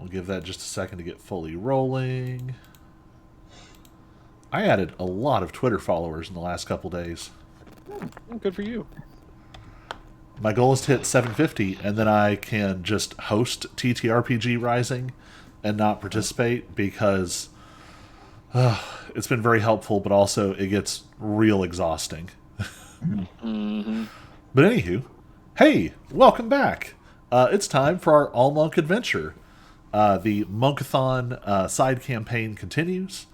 We'll give that just a second to get fully rolling. I added a lot of Twitter followers in the last couple days. Good for you. My goal is to hit 750, and then I can just host TTRPG Rising and not participate because it's been very helpful, but also it gets real exhausting. Mm-hmm. But anywho, hey, welcome back. It's time for our All Monk adventure. The Monkathon side campaign continues.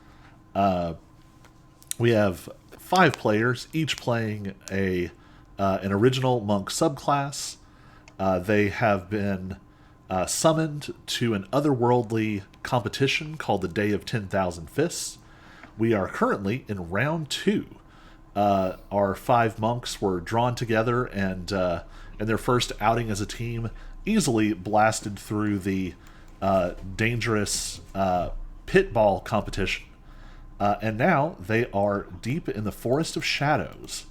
We have 5 players, each playing an original monk subclass. They have been summoned to an otherworldly competition called the Day of 10,000 Fists. We are currently in round 2. Our 5 monks were drawn together and in their first outing as a team, easily blasted through the dangerous pitball competition. And now they are deep in the Forest of Shadows,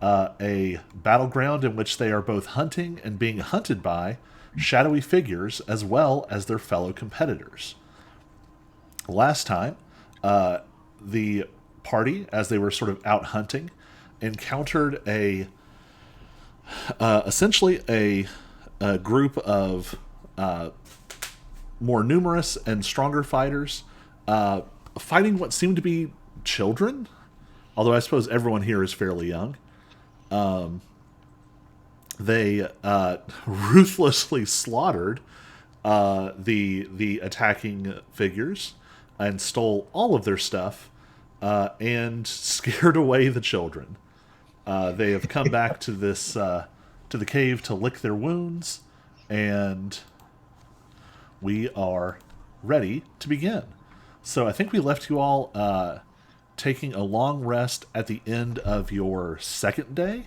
a battleground in which they are both hunting and being hunted by shadowy figures as well as their fellow competitors. Last time, the party, as they were sort of out hunting, encountered essentially a group of more numerous and stronger fighters fighting what seemed to be children, although I suppose everyone here is fairly young. They ruthlessly slaughtered the attacking figures and stole all of their stuff and scared away the children. They have come back to this to the cave to lick their wounds, and we are ready to begin. So I think we left you all taking a long rest at the end of your second day.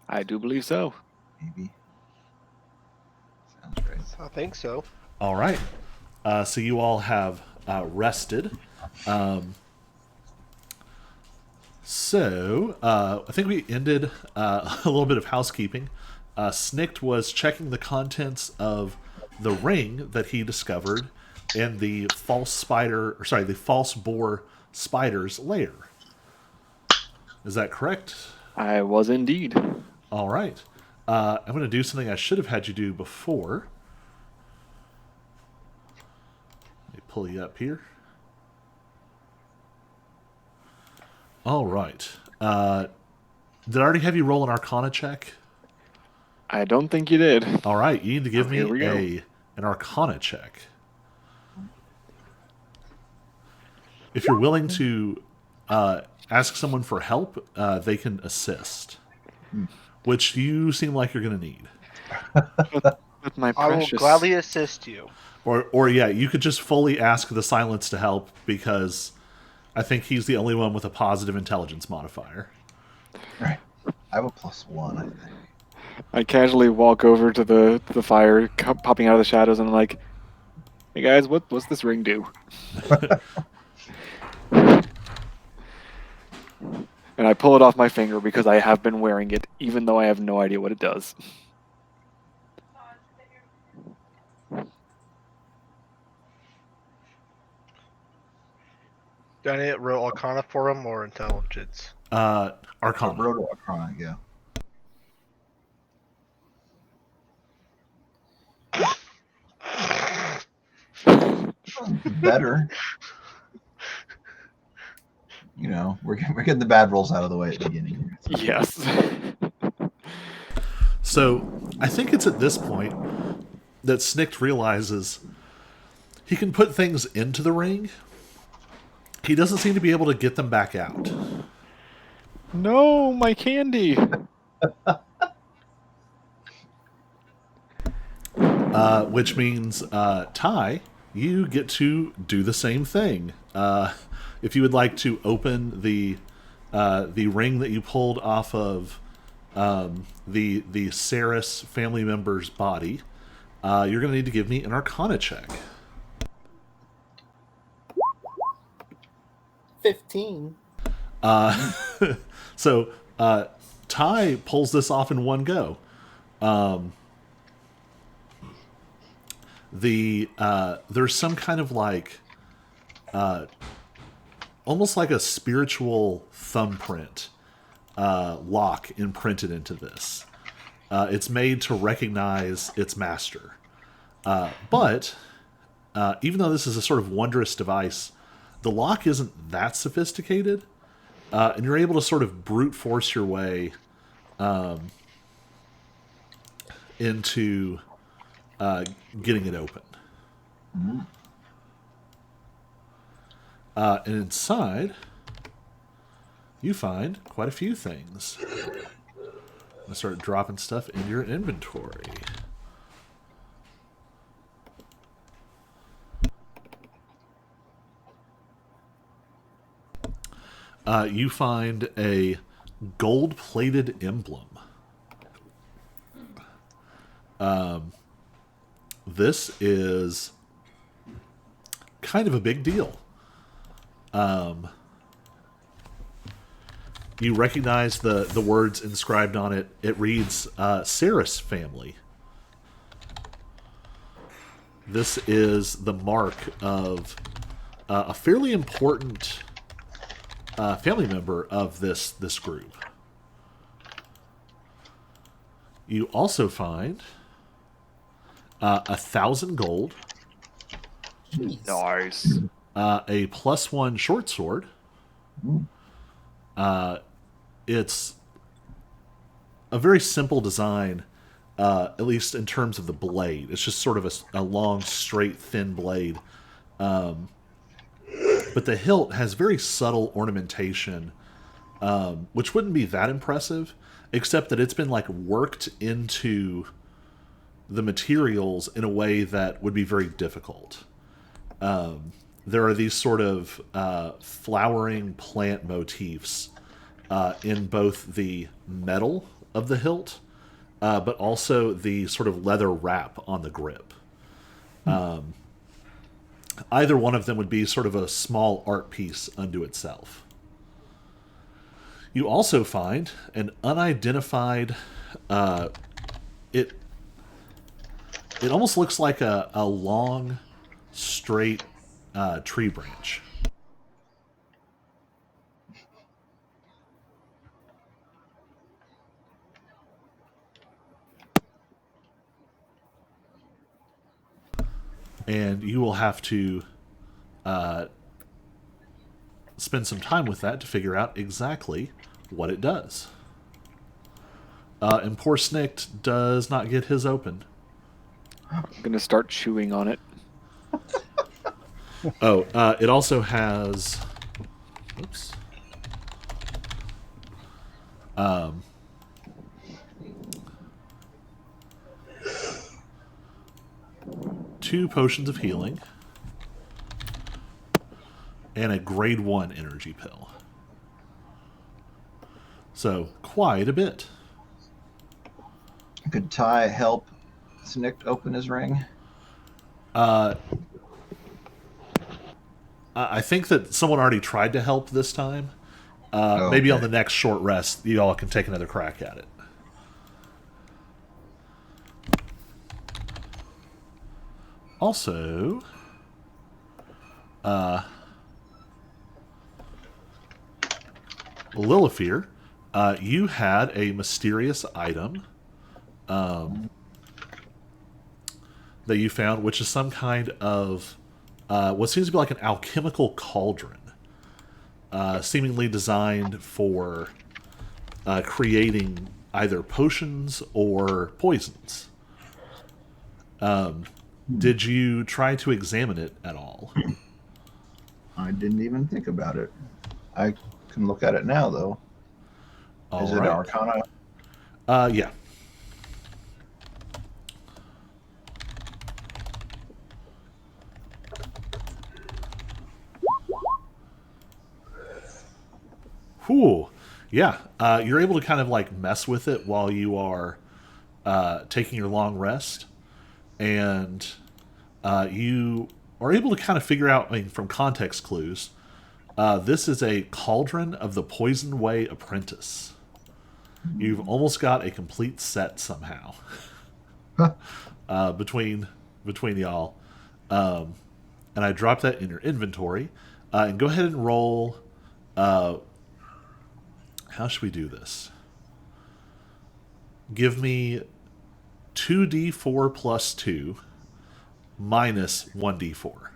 I do believe so. Maybe. Sounds great. I think so. All right. So you all have rested. I think we ended a little bit of housekeeping. Snikt was checking the contents of the ring that he discovered in the false boar spider's lair. Is that correct? I was indeed. All right. I'm going to do something I should have had you do before. Let me pull you up here. All right. Did I already have you roll an Arcana check? I don't think you did. All right. You need to give Here we go. me an Arcana check. If you're willing to ask someone for help, they can assist. Which you seem like you're going to need. With my I will precious... gladly assist you. Or yeah, you could just fully ask the Silence to help because I think he's the only one with a positive intelligence modifier. Right. I have a +1, I think. I casually walk over to the fire popping out of the shadows and I'm like, hey guys, what's this ring do? And I pull it off my finger because I have been wearing it, even though I have no idea what it does. Do I need to roll Arcana for him or Intelligence? Arcana. Roto Arcana, yeah. Better. You know, we're getting the bad rolls out of the way at the beginning. Yes. So I think it's at this point that Snikt realizes he can put things into the ring. He doesn't seem to be able to get them back out. No, my candy. Which means, Ty, you get to do the same thing. If you would like to open the ring that you pulled off of the Saris family member's body, you're going to need to give me an Arcana check. 15. So Ty pulls this off in one go. There's some kind of like almost like a spiritual thumbprint lock imprinted into this. It's made to recognize its master. But even though this is a sort of wondrous device, the lock isn't that sophisticated, and you're able to sort of brute force your way into getting it open. And inside, you find quite a few things. I'm going to start dropping stuff into your inventory. You find a gold-plated emblem. This is kind of a big deal. You recognize the words inscribed on it. It reads, Saris family. This is the mark of a fairly important family member of this group. You also find 1,000 gold, Nice. a +1 short sword. It's a very simple design, at least in terms of the blade. It's just sort of a long, straight, thin blade. But the hilt has very subtle ornamentation, which wouldn't be that impressive, except that it's been like worked into the materials in a way that would be very difficult. There are these sort of flowering plant motifs in both the metal of the hilt, but also the sort of leather wrap on the grip. Either one of them would be sort of a small art piece unto itself. You also find an unidentified... It almost looks like a long, straight tree branch. And you will have to spend some time with that to figure out exactly what it does. And poor Snicked does not get his open. I'm gonna start chewing on it. Oh, it also has... Oops. 2 potions of healing. And a grade 1 energy pill. So, quite a bit. Could Ty help Snick open his ring? I think that someone already tried to help this time. Maybe on the next short rest, you all can take another crack at it. Also, Lilifear, you had a mysterious item that you found, which is some kind of what seems to be like an alchemical cauldron, seemingly designed for creating either potions or poisons. Did you try to examine it at all? I didn't even think about it. I can look at it now, though. Is it Arcana? Yeah. Whew. Yeah. You're able to kind of like mess with it while you are taking your long rest. And you are able to kind of figure out, I mean, from context clues, this is a cauldron of the Poison Way Apprentice. You've almost got a complete set somehow between y'all. Um, and I dropped that in your inventory. And go ahead and roll. How should we do this? Give me 2d4 plus 2 minus 1d4.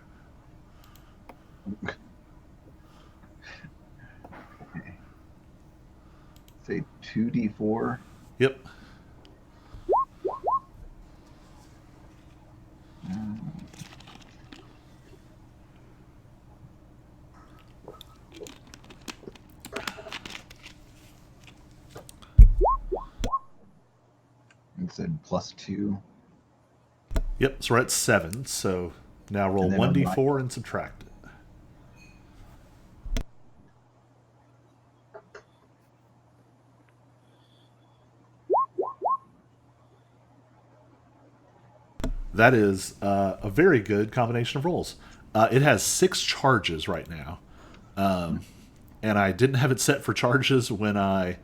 Say 2d4. Yep. It said +2. Yep, so we're at 7. So now roll And then on 1d4 and subtract it. That is a very good combination of rolls. It has 6 charges right now. And I didn't have it set for charges when I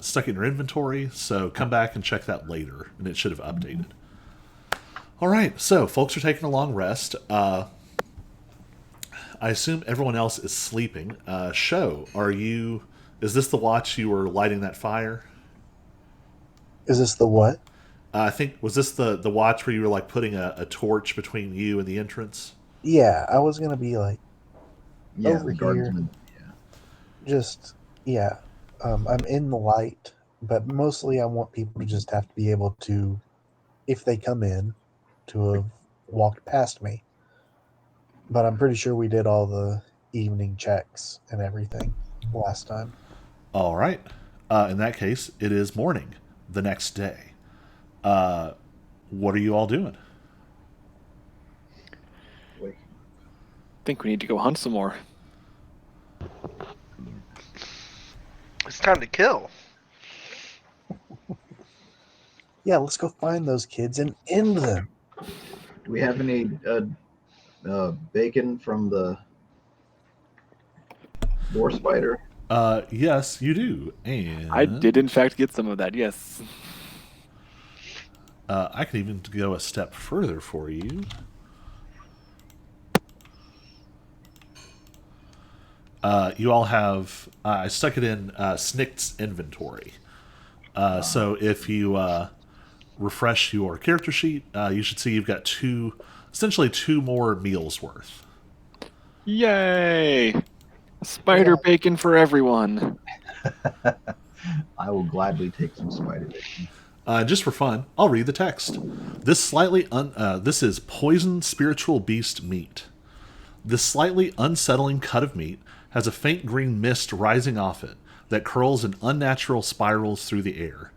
stuck it in your inventory, so come back and check that later, and it should have updated. All right, so folks are taking a long rest. I assume everyone else is sleeping. Sho, is this the watch you were lighting that fire? Is this the what? I think, was this the watch where you were like putting a torch between you and the entrance? Yeah, I was gonna be like Yeah, over the here. guardsman. Yeah. Just yeah. I'm in the light, but mostly I want people to just have to be able to, if they come in, to have walked past me. But I'm pretty sure we did all the evening checks and everything last time. All right. In that case, it is morning the next day. What are you all doing? Wait. I think we need to go hunt some more. It's time to kill. Yeah, let's go find those kids and end them. Do we have any bacon from the door spider? Yes, you do. And I did, in fact, get some of that, yes. I can even go a step further for you. You all have... I stuck it in Snick's inventory. So if you refresh your character sheet, you should see you've got essentially two more meals worth. Yay! Spider bacon for everyone. I will gladly take some spider bacon. Just for fun, I'll read the text. This is poisoned spiritual beast meat. This slightly unsettling cut of meat has a faint green mist rising off it that curls in unnatural spirals through the air.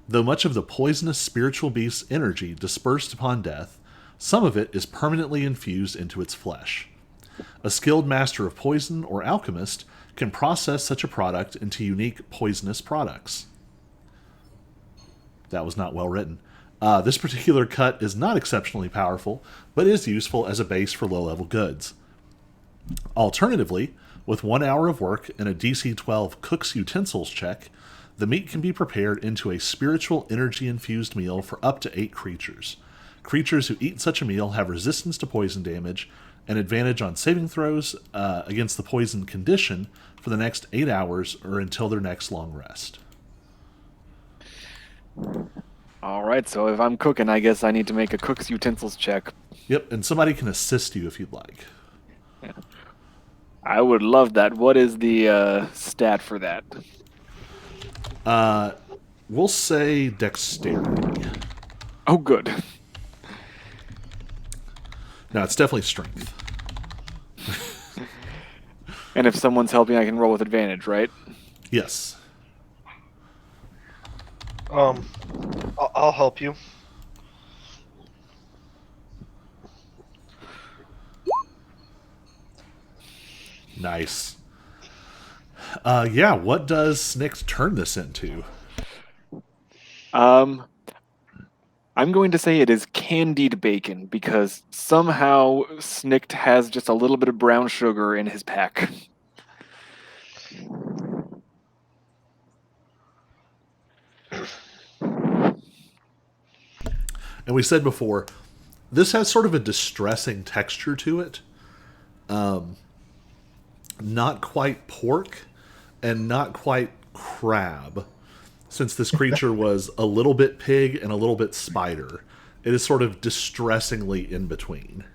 Though much of the poisonous spiritual beast's energy dispersed upon death, some of it is permanently infused into its flesh. A skilled master of poison or alchemist can process such a product into unique poisonous products. That was not well written. This particular cut is not exceptionally powerful, but is useful as a base for low-level goods. Alternatively, with 1 hour of work and a DC 12 cook's utensils check, the meat can be prepared into a spiritual energy-infused meal for up to 8 creatures. Creatures who eat such a meal have resistance to poison damage, an advantage on saving throws against the poison condition for the next 8 hours or until their next long rest. All right, so if I'm cooking, I guess I need to make a cook's utensils check. Yep, and somebody can assist you if you'd like. Yeah. I would love that. What is the stat for that? We'll say dexterity. Oh, good. No, it's definitely strength. And if someone's helping, I can roll with advantage, right? Yes. I'll help you. Nice. Yeah, what does Snick turn this into? I'm going to say it is candied bacon because somehow Snicked has just a little bit of brown sugar in his pack. And we said before, this has sort of a distressing texture to it. Not quite pork and not quite crab. Since this creature was a little bit pig and a little bit spider, it is sort of distressingly in between.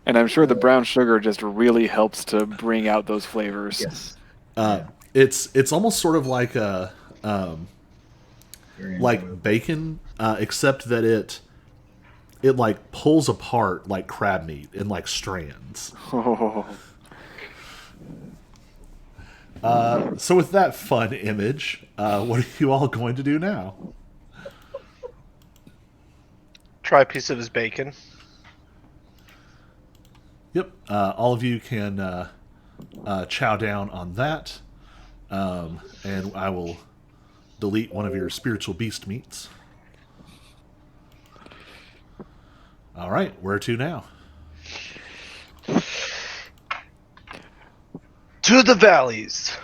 And I'm sure the brown sugar just really helps to bring out those flavors. Yes. It's almost sort of like a Very enjoyable. like bacon, except that it like pulls apart like crab meat in like strands. Oh, So with that fun image, what are you all going to do now? Try a piece of his bacon. Yep, all of you can chow down on that, and I will delete one of your spiritual beast meats. All right, where to now? To the valleys.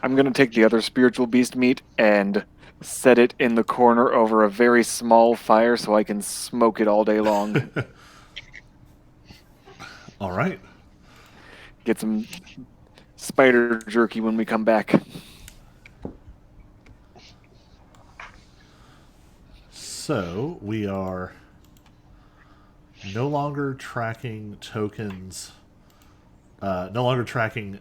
I'm going to take the other spiritual beast meat and set it in the corner over a very small fire so I can smoke it all day long. All right. Get some spider jerky when we come back. So we are no longer tracking tokens, no longer tracking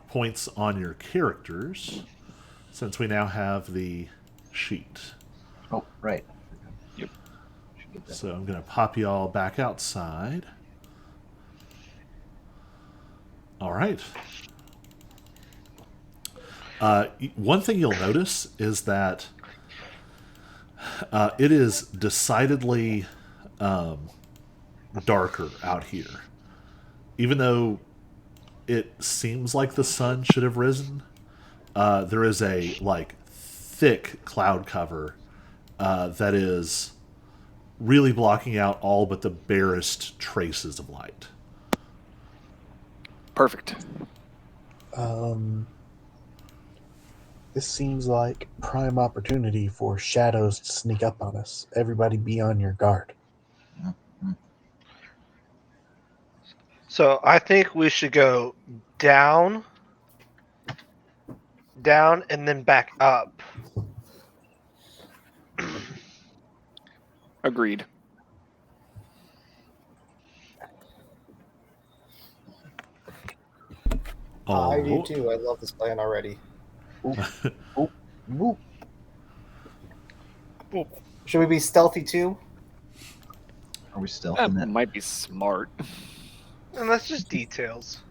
points on your characters, since we now have the sheet. Oh, right. Yep. Should get that. So I'm going to pop you all back outside. All right. One thing you'll notice is that it is decidedly darker out here. Even though it seems like the sun should have risen, there is a like thick cloud cover that is really blocking out all but the barest traces of light. Perfect. This seems like prime opportunity for shadows to sneak up on us. Everybody be on your guard. So I think we should go down, and then back up. Agreed. I do Oh, too. I love this plan already. Whoop. Should we be stealthy too? Are we still That in it? might be smart. And that's just details.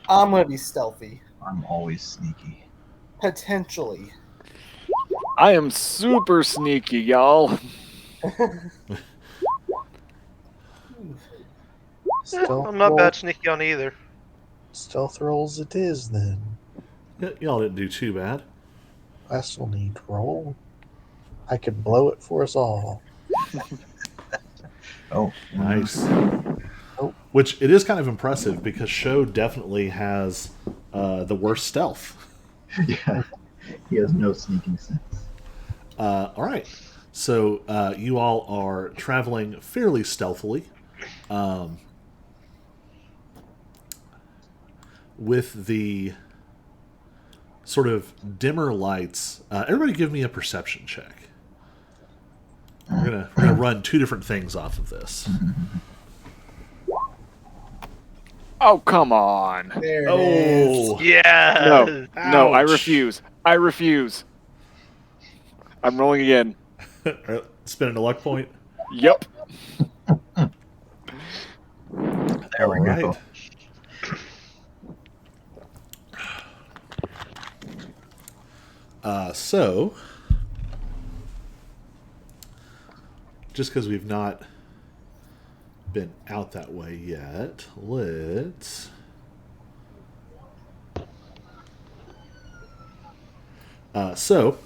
I'm gonna be stealthy. I'm always sneaky. Potentially. I am super sneaky, y'all. Stealth I'm not roll- bad sneaky on either. Stealth rolls it is then. y'all didn't do too bad. I still need to roll. I could blow it for us all. Oh, Nice. Oh. Which it is kind of impressive because Sho definitely has the worst stealth. Yeah. He has no sneaking sense. All right. So you all are traveling fairly stealthily. With the sort of dimmer lights. Everybody give me a perception check. We're gonna run two different things off of this. Oh, come on. There it is. Oh, Yeah. No, I Ouch. refuse. I refuse. I'm rolling again. spinning a luck point. Yep. There we All go. right. So, just because we've not been out that way yet, let's... So,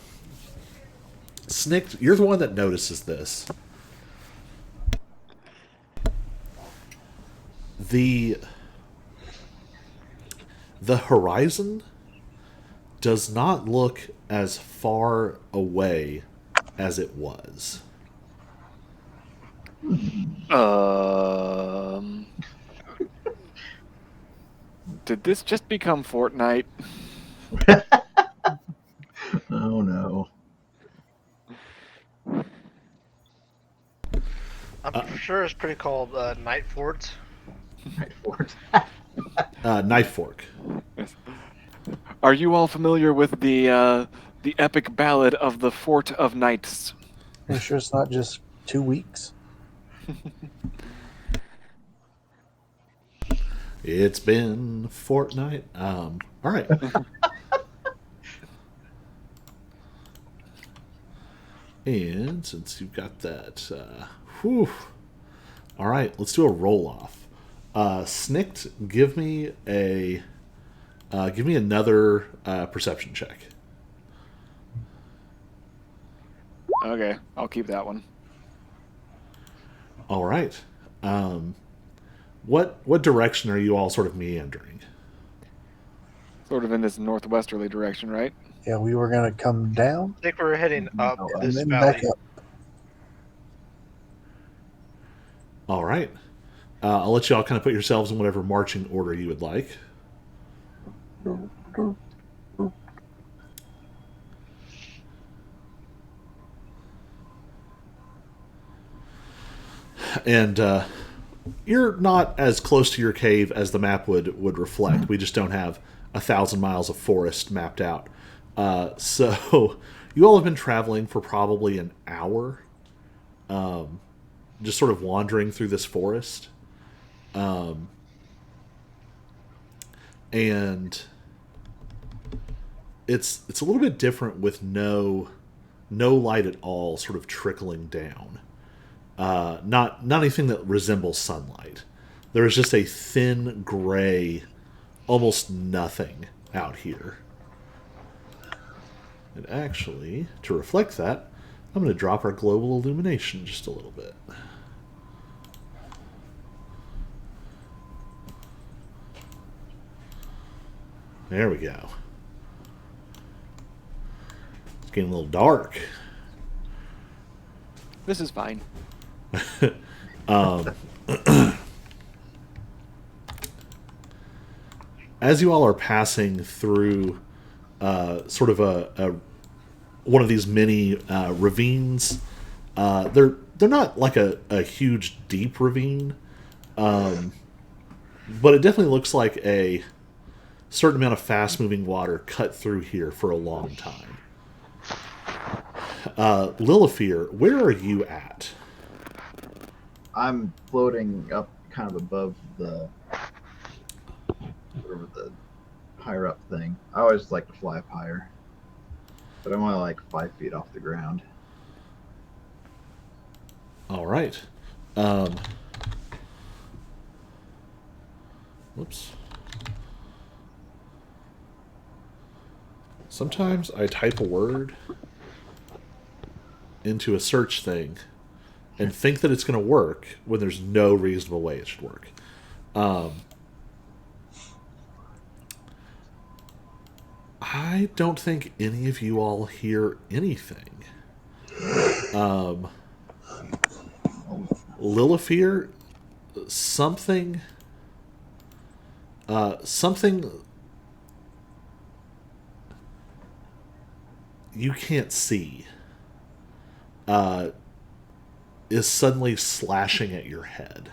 Snicked, you're the one that notices this. The horizon does not look as far away as it was. Did this just become Fortnite? Oh no. I'm sure it's pretty called Night Forts. Right forward. Knife fork. Are you all familiar with the epic ballad of the Fort of Knights? Are you sure it's not just 2 weeks? It's been fortnight. All right. And since you've got that, whew. All right, let's do a roll off. Snicked, give me another perception check. Okay, I'll keep that one. All right. What direction are you all sort of meandering? Sort of in this northwesterly direction, right? Yeah, we were going to come down I think we're heading up Oh, and this then valley. back up. All right. I'll let you all kind of put yourselves in whatever marching order you would like. And you're not as close to your cave as the map would reflect. We just don't have 1,000 miles of forest mapped out. So you all have been traveling for probably an hour, just sort of wandering through this forest. And it's a little bit different with no light at all sort of trickling down. Not anything that resembles sunlight. There is just a thin gray, almost nothing out here. And actually, to reflect that, I'm going to drop our global illumination just a little bit. There we go. It's getting a little dark. This is fine. As you all are passing through sort of a one of these mini ravines, they're not like a huge deep ravine, but it definitely looks like a certain amount of fast moving water cut through here for a long time. Lilifear, where are you at? I'm floating up kind of above the whatever the higher up thing. I always like to fly up higher. But I'm only like 5 feet off the ground. All right. Whoops. Sometimes I type a word into a search thing and think that it's going to work when there's no reasonable way it should work. I don't think any of you all hear anything. Lilifear, something you can't see is suddenly slashing at your head.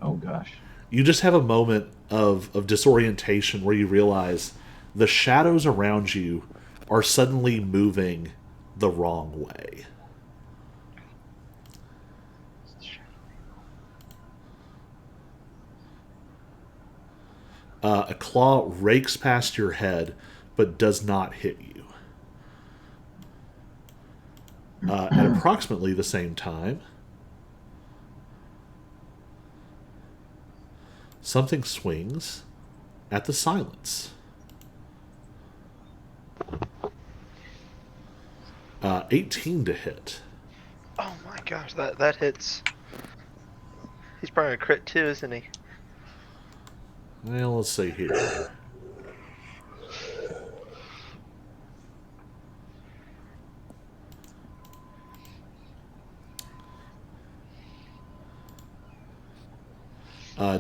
Oh gosh. You just have a moment of disorientation where you realize the shadows around you are suddenly moving the wrong way. A claw rakes past your head, but does not hit you. At approximately the same time, something swings at the silence. 18 to hit. Oh my gosh, that hits. He's probably a crit too, isn't he? Well, let's see here.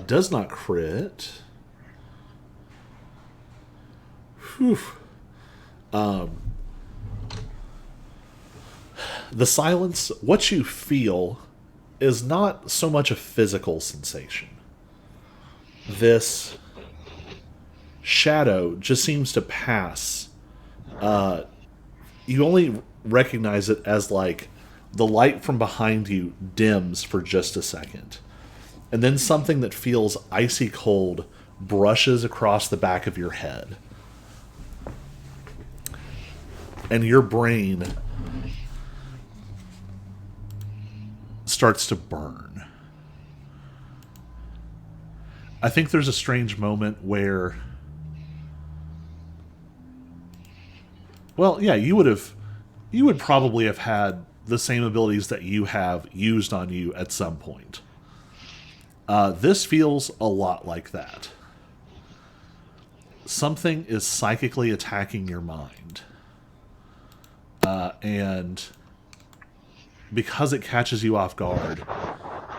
Does not crit. Whew. The silence, what you feel, is not so much a physical sensation. This shadow just seems to pass. You only recognize it as like the light from behind you dims for just a second. And then something that feels icy cold brushes across the back of your head. And your brain starts to burn. I think there's a strange moment where, well, yeah, you would probably have had the same abilities that you have used on you at some point. This feels a lot like that. Something is psychically attacking your mind. And because it catches you off guard,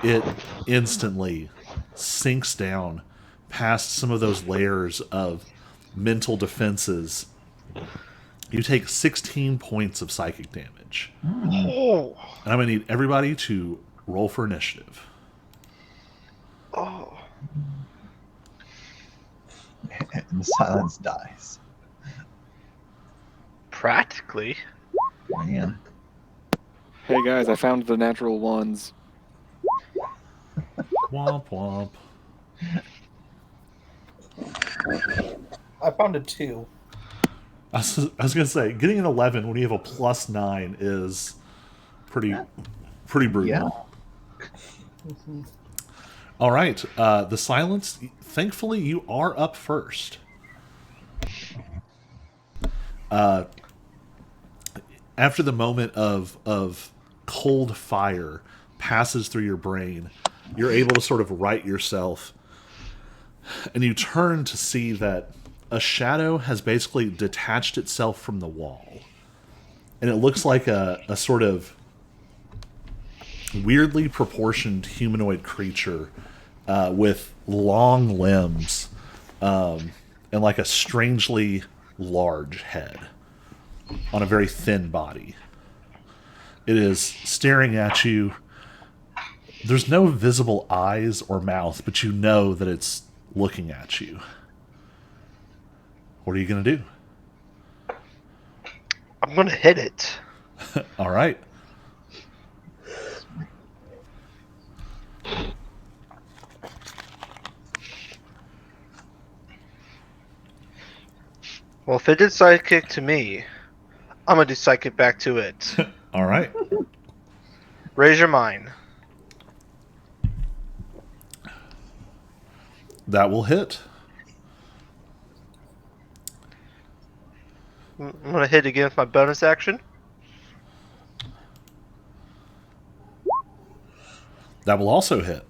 it instantly sinks down past some of those layers of mental defenses. You take 16 points of psychic damage. Oh. And I'm going to need everybody to roll for initiative. Oh. And the silence dies. Practically. Man. Hey guys, I found the natural ones. Womp womp. I found a 2. I was going to say, getting an 11 when you have a +9 is pretty brutal. Yeah. All right, the silence. Thankfully, you are up first. After the moment of cold fire passes through your brain, you're able to sort of right yourself, and you turn to see that a shadow has basically detached itself from the wall, and it looks like a sort of weirdly proportioned humanoid creature with long limbs and like a strangely large head on a very thin body. It is staring at you. There's no visible eyes or mouth, but you know that it's looking at you. What are you going to do? I'm gonna hit it. All right. Well, if it did psychic to me, I'm gonna do psychic back to it. All right. Raise your mind. That will hit. I'm gonna hit again with my bonus action. That will also hit.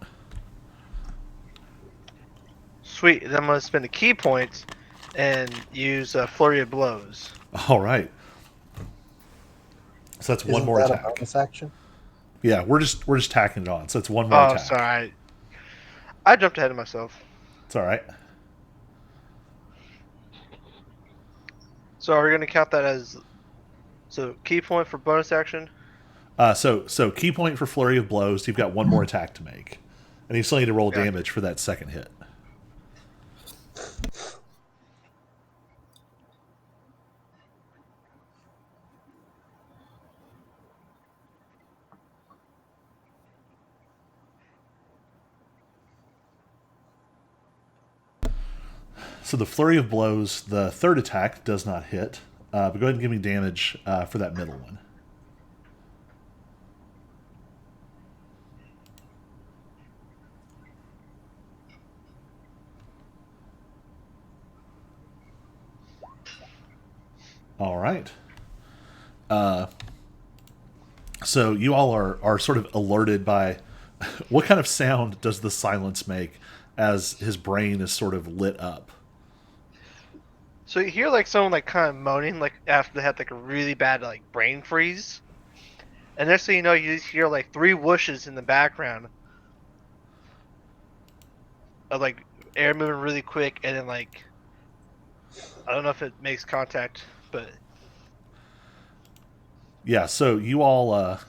Sweet. Then I'm gonna spend a key point and use a flurry of blows. All right. So that's one Isn't more that attack. a bonus action? Yeah, we're just tacking it on. So it's one more Oh, attack. sorry. I jumped ahead of myself. It's all right. So are we gonna count that as key point for bonus action? So key point for flurry of blows. You've got one more attack to make, and you still need to roll damage for that second hit. So the flurry of blows, the third attack does not hit. But go ahead and give me damage for that middle one. All right. So you all are sort of alerted by what kind of sound does the silence make as his brain is sort of lit up? So you hear like someone like kind of moaning like after they had like a really bad like brain freeze, and next thing you know, you just hear like 3 whooshes in the background. of like air moving really quick, and then like I don't know if it makes contact, but Yeah, so you all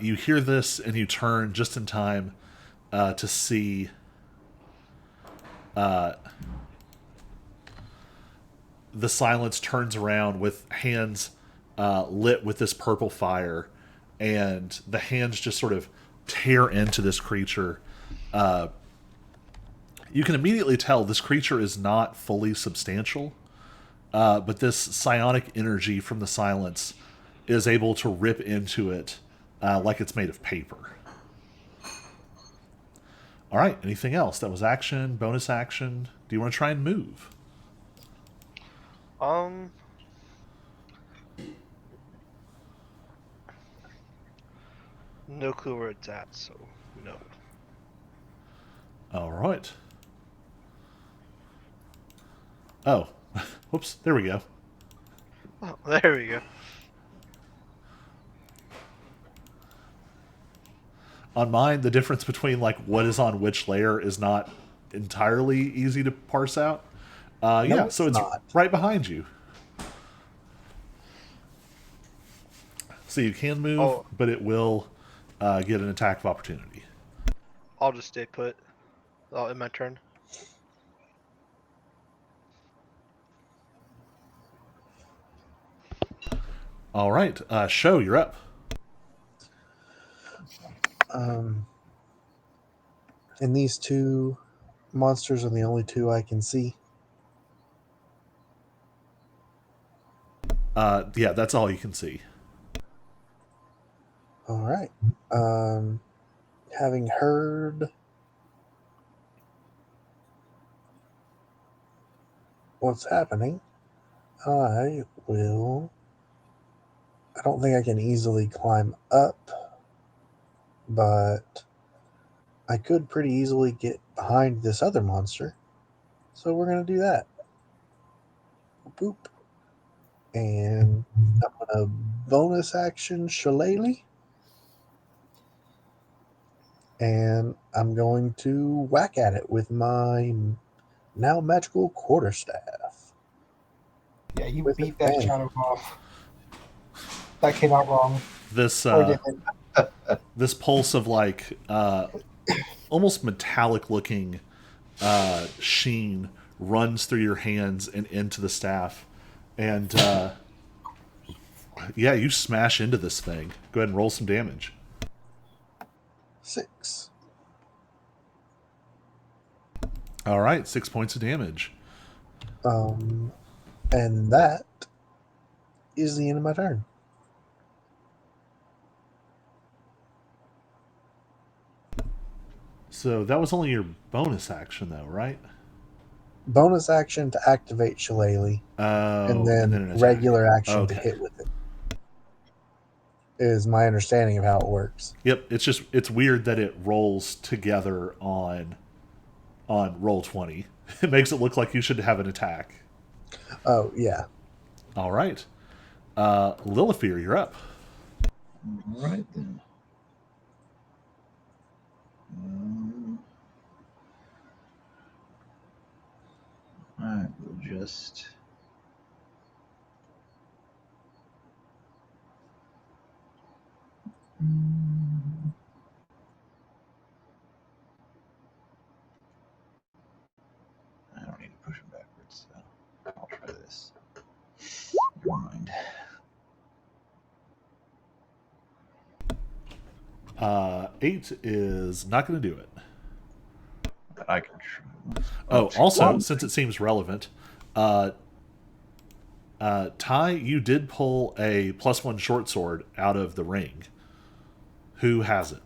you hear this and you turn just in time to see the silence turns around with hands lit with this purple fire, and the hands just sort of tear into this creature. You can immediately tell this creature is not fully substantial, but this psionic energy from the silence is able to rip into it like it's made of paper. All right, anything else? That was action, bonus action. Do you want to try and move? um, no clue where it's at, so no. All right. Oh, whoops, there we go. Oh, there we go. On mine, the difference between like what is on which layer is not entirely easy to parse out. Yeah, so it's not. right behind you. So you can move, Oh. but it will get an attack of opportunity. I'll just stay put. Oh, in my turn. All right, Show, you're up. And these two monsters are the only two I can see. Yeah, that's all you can see. All right. Having heard what's happening, I will. I don't think I can easily climb up, but I could pretty easily get behind this other monster. So we're going to do that. Boop. And I'm going to bonus action Shillelagh. And I'm going to whack at it with my now magical quarterstaff. Yeah, you With beat that advantage. shadow off. That came out wrong. This Or did it? this pulse of like almost metallic looking sheen runs through your hands and into the staff, and yeah, you smash into this thing. Go ahead and roll some damage. 6. All right, 6 points of damage. And that is the end of my turn. So that was only your bonus action, though, right? Bonus action to activate Shillelagh, Oh, and then an attack. regular action to Okay. hit with it. Is my understanding of how it works. Yep, it's weird that it rolls together on roll 20. It makes it look like you should have an attack. Oh, yeah. All right. Lilithir, you're up. All right then. I will just. I don't need to push him backwards, so I'll try this. Never mind. 8 is not going to do it. But I can try. Oh, also, since it seems relevant, Ty, you did pull a +1 short sword out of the ring. Who has it?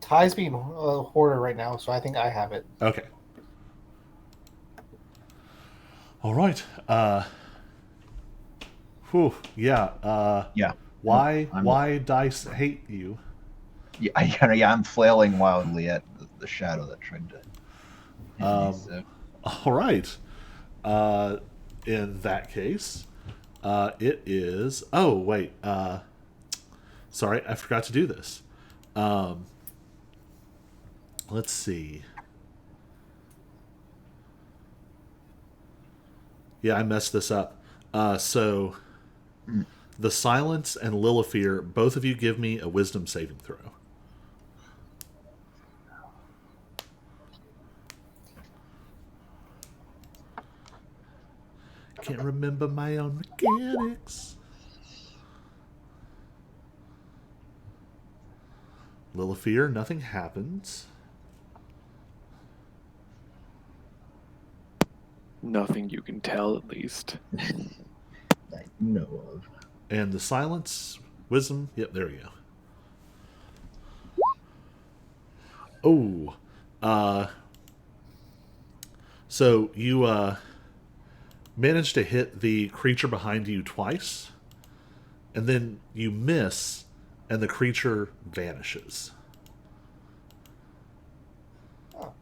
Ty's being a hoarder right now, so I think I have it. Okay. All right. Whew. Yeah. Yeah. Why dice hate you? Yeah, I'm flailing wildly at the shadow that tried to hit me. So. All right. In that case, it is. Oh wait. Sorry, I forgot to do this. Let's see. Yeah, I messed this up. So, the Silence and Lilifear, both of you give me a wisdom saving throw. Can't remember my own mechanics. Lilifear, nothing happens. Nothing you can tell, at least. That you know of. And the Silence, wisdom, yep, there we go. Oh, so you manage to hit the creature behind you twice, and then you miss, and the creature vanishes. Oh.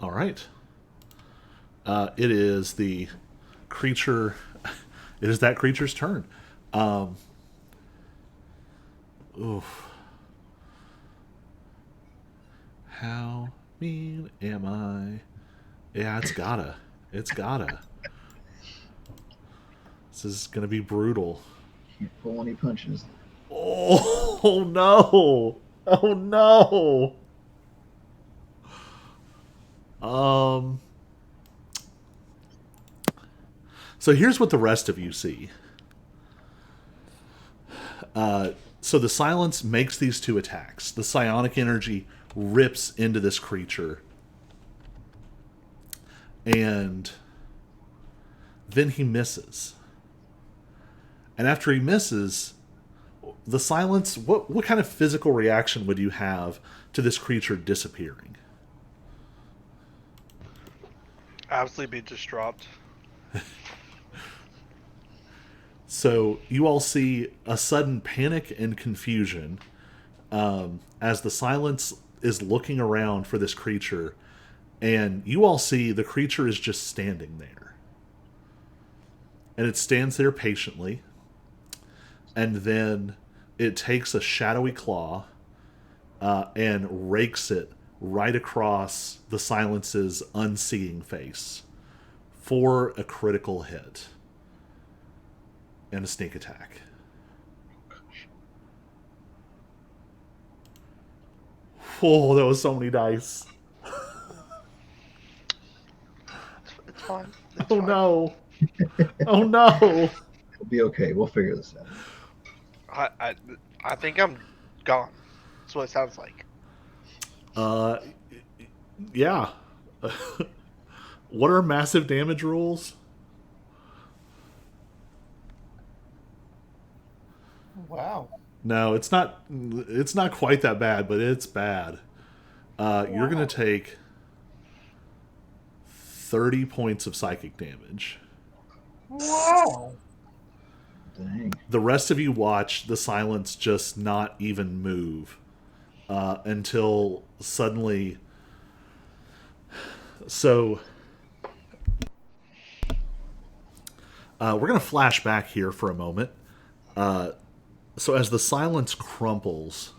All right. It is the creature. It is that creature's turn. Oof. How mean am I? Yeah, it's gotta. It's gotta. This is gonna be brutal. Can't pull any punches. Oh no! Oh no! So here's what the rest of you see. So the Silence makes these two attacks. The psionic energy rips into this creature. And then he misses. And after he misses, the Silence, what kind of physical reaction would you have to this creature disappearing? Absolutely be distraught. So you all see a sudden panic and confusion as the Silence is looking around for this creature, and you all see the creature is just standing there. And it stands there patiently, and then it takes a shadowy claw and rakes it right across the Silence's unseeing face for a critical hit. And a sneak attack. Oh, that was so many dice. It's fine. It's Oh fine. no. Oh no. It'll be okay. We'll figure this out. I think I'm gone. That's what it sounds like. Yeah. What are massive damage rules? Wow. No, it's not. It's not quite that bad, but it's bad. You're gonna take 30 points of psychic damage. Wow. Dang. The rest of you watch the Silence just not even move until suddenly. So we're gonna flash back here for a moment. So as the Silence crumples,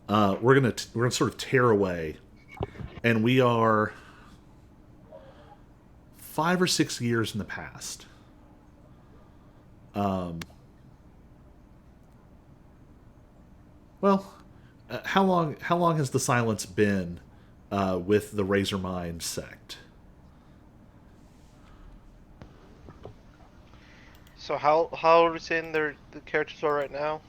we're gonna sort of tear away, and we are 5 or 6 years in the past. Well, how long has the Silence been with the Razormind sect? So how are we saying the characters are right now?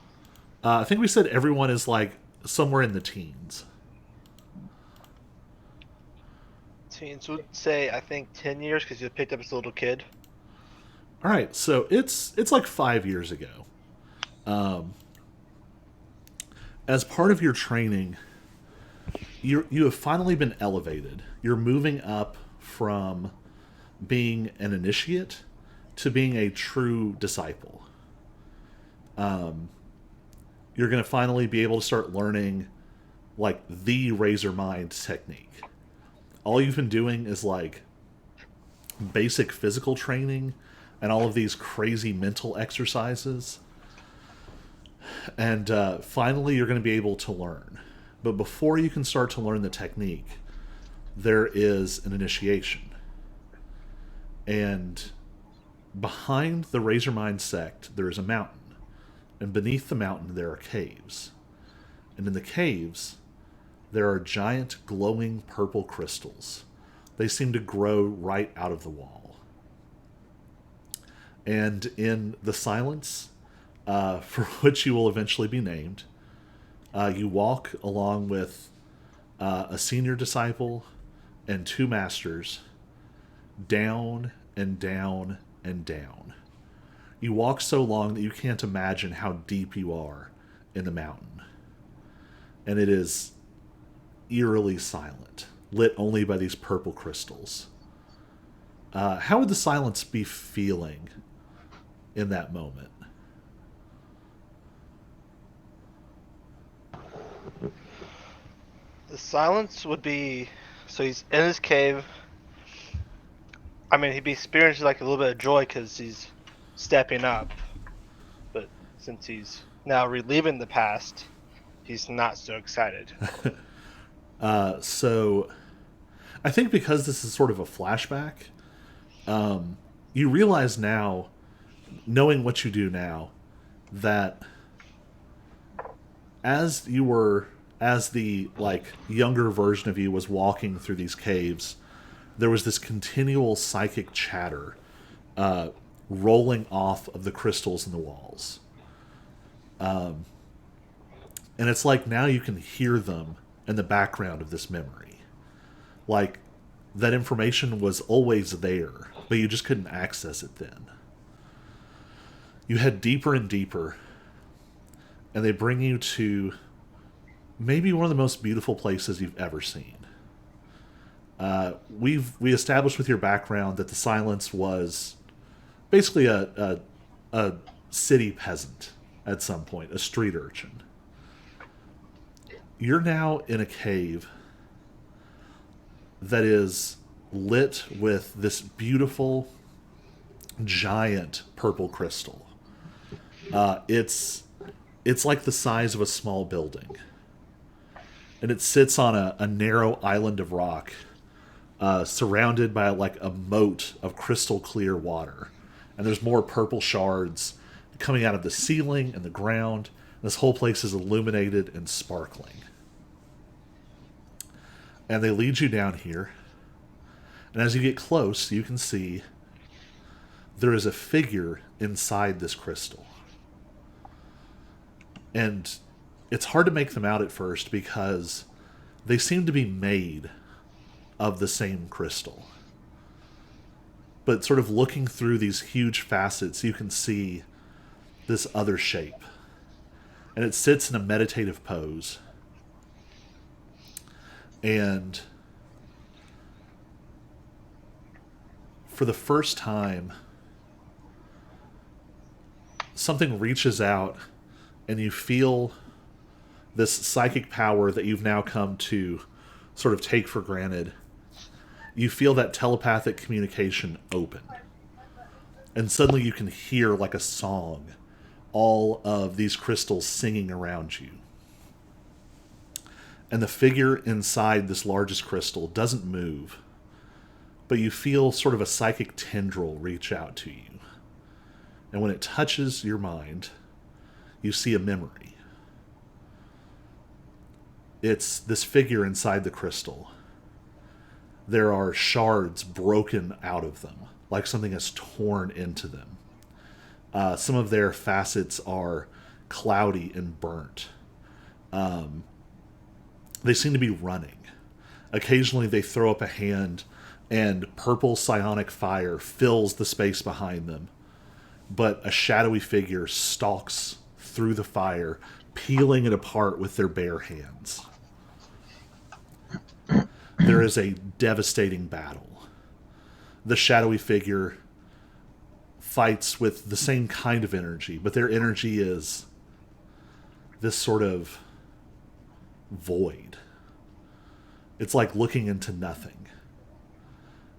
I think we said everyone is like somewhere in the teens. Teens would say I think 10 years because you picked up as a little kid. All right, so it's like 5 years ago. As part of your training, you have finally been elevated. You're moving up from being an initiate to being a true disciple. You're going to finally be able to start learning like the Razormind technique. All you've been doing is like basic physical training and all of these crazy mental exercises. And finally, you're going to be able to learn. But before you can start to learn the technique, there is an initiation. And behind the Razormind sect, there is a mountain. And beneath the mountain, there are caves. And in the caves, there are giant glowing purple crystals. They seem to grow right out of the wall. And in the silence, for which you will eventually be named, you walk along with a senior disciple and 2 masters down and down and down. You walk so long that you can't imagine how deep you are in the mountain. And it is eerily silent, lit only by these purple crystals. How would the silence be feeling in that moment? The silence would be, so he's in his cave. I mean, he'd be experiencing like a little bit of joy because he's stepping up. But since he's now reliving the past, he's not so excited. So I think because this is sort of a flashback, you realize now, knowing what you do now, that as the like younger version of you was walking through these caves, there was this continual psychic chatter rolling off of the crystals in the walls. And it's like now you can hear them in the background of this memory. Like that information was always there, but you just couldn't access it then. You head deeper and deeper, and they bring you to maybe one of the most beautiful places you've ever seen. We established with your background that the silence was basically a city peasant at some point, a street urchin. You're now in a cave that is lit with this beautiful, giant purple crystal. It's like the size of a small building. And it sits on a narrow island of rock, surrounded by like a moat of crystal clear water. And there's more purple shards coming out of the ceiling and the ground. This whole place is illuminated and sparkling. And they lead you down here. And as you get close, you can see there is a figure inside this crystal. And it's hard to make them out at first because they seem to be made of the same crystal. But sort of looking through these huge facets, you can see this other shape. And it sits in a meditative pose. And for the first time, something reaches out and you feel this psychic power that you've now come to sort of take for granted. You feel that telepathic communication open. And suddenly you can hear, like a song, all of these crystals singing around you. And the figure inside this largest crystal doesn't move, but you feel sort of a psychic tendril reach out to you. And when it touches your mind, you see a memory. It's this figure inside the crystal. There are shards broken out of them, like something has torn into them. Some of their facets are cloudy and burnt. They seem to be running. Occasionally they throw up a hand and purple psionic fire fills the space behind them. But a shadowy figure stalks through the fire, peeling it apart with their bare hands. There is a devastating battle. The shadowy figure fights with the same kind of energy, but their energy is this sort of void. It's like looking into nothing.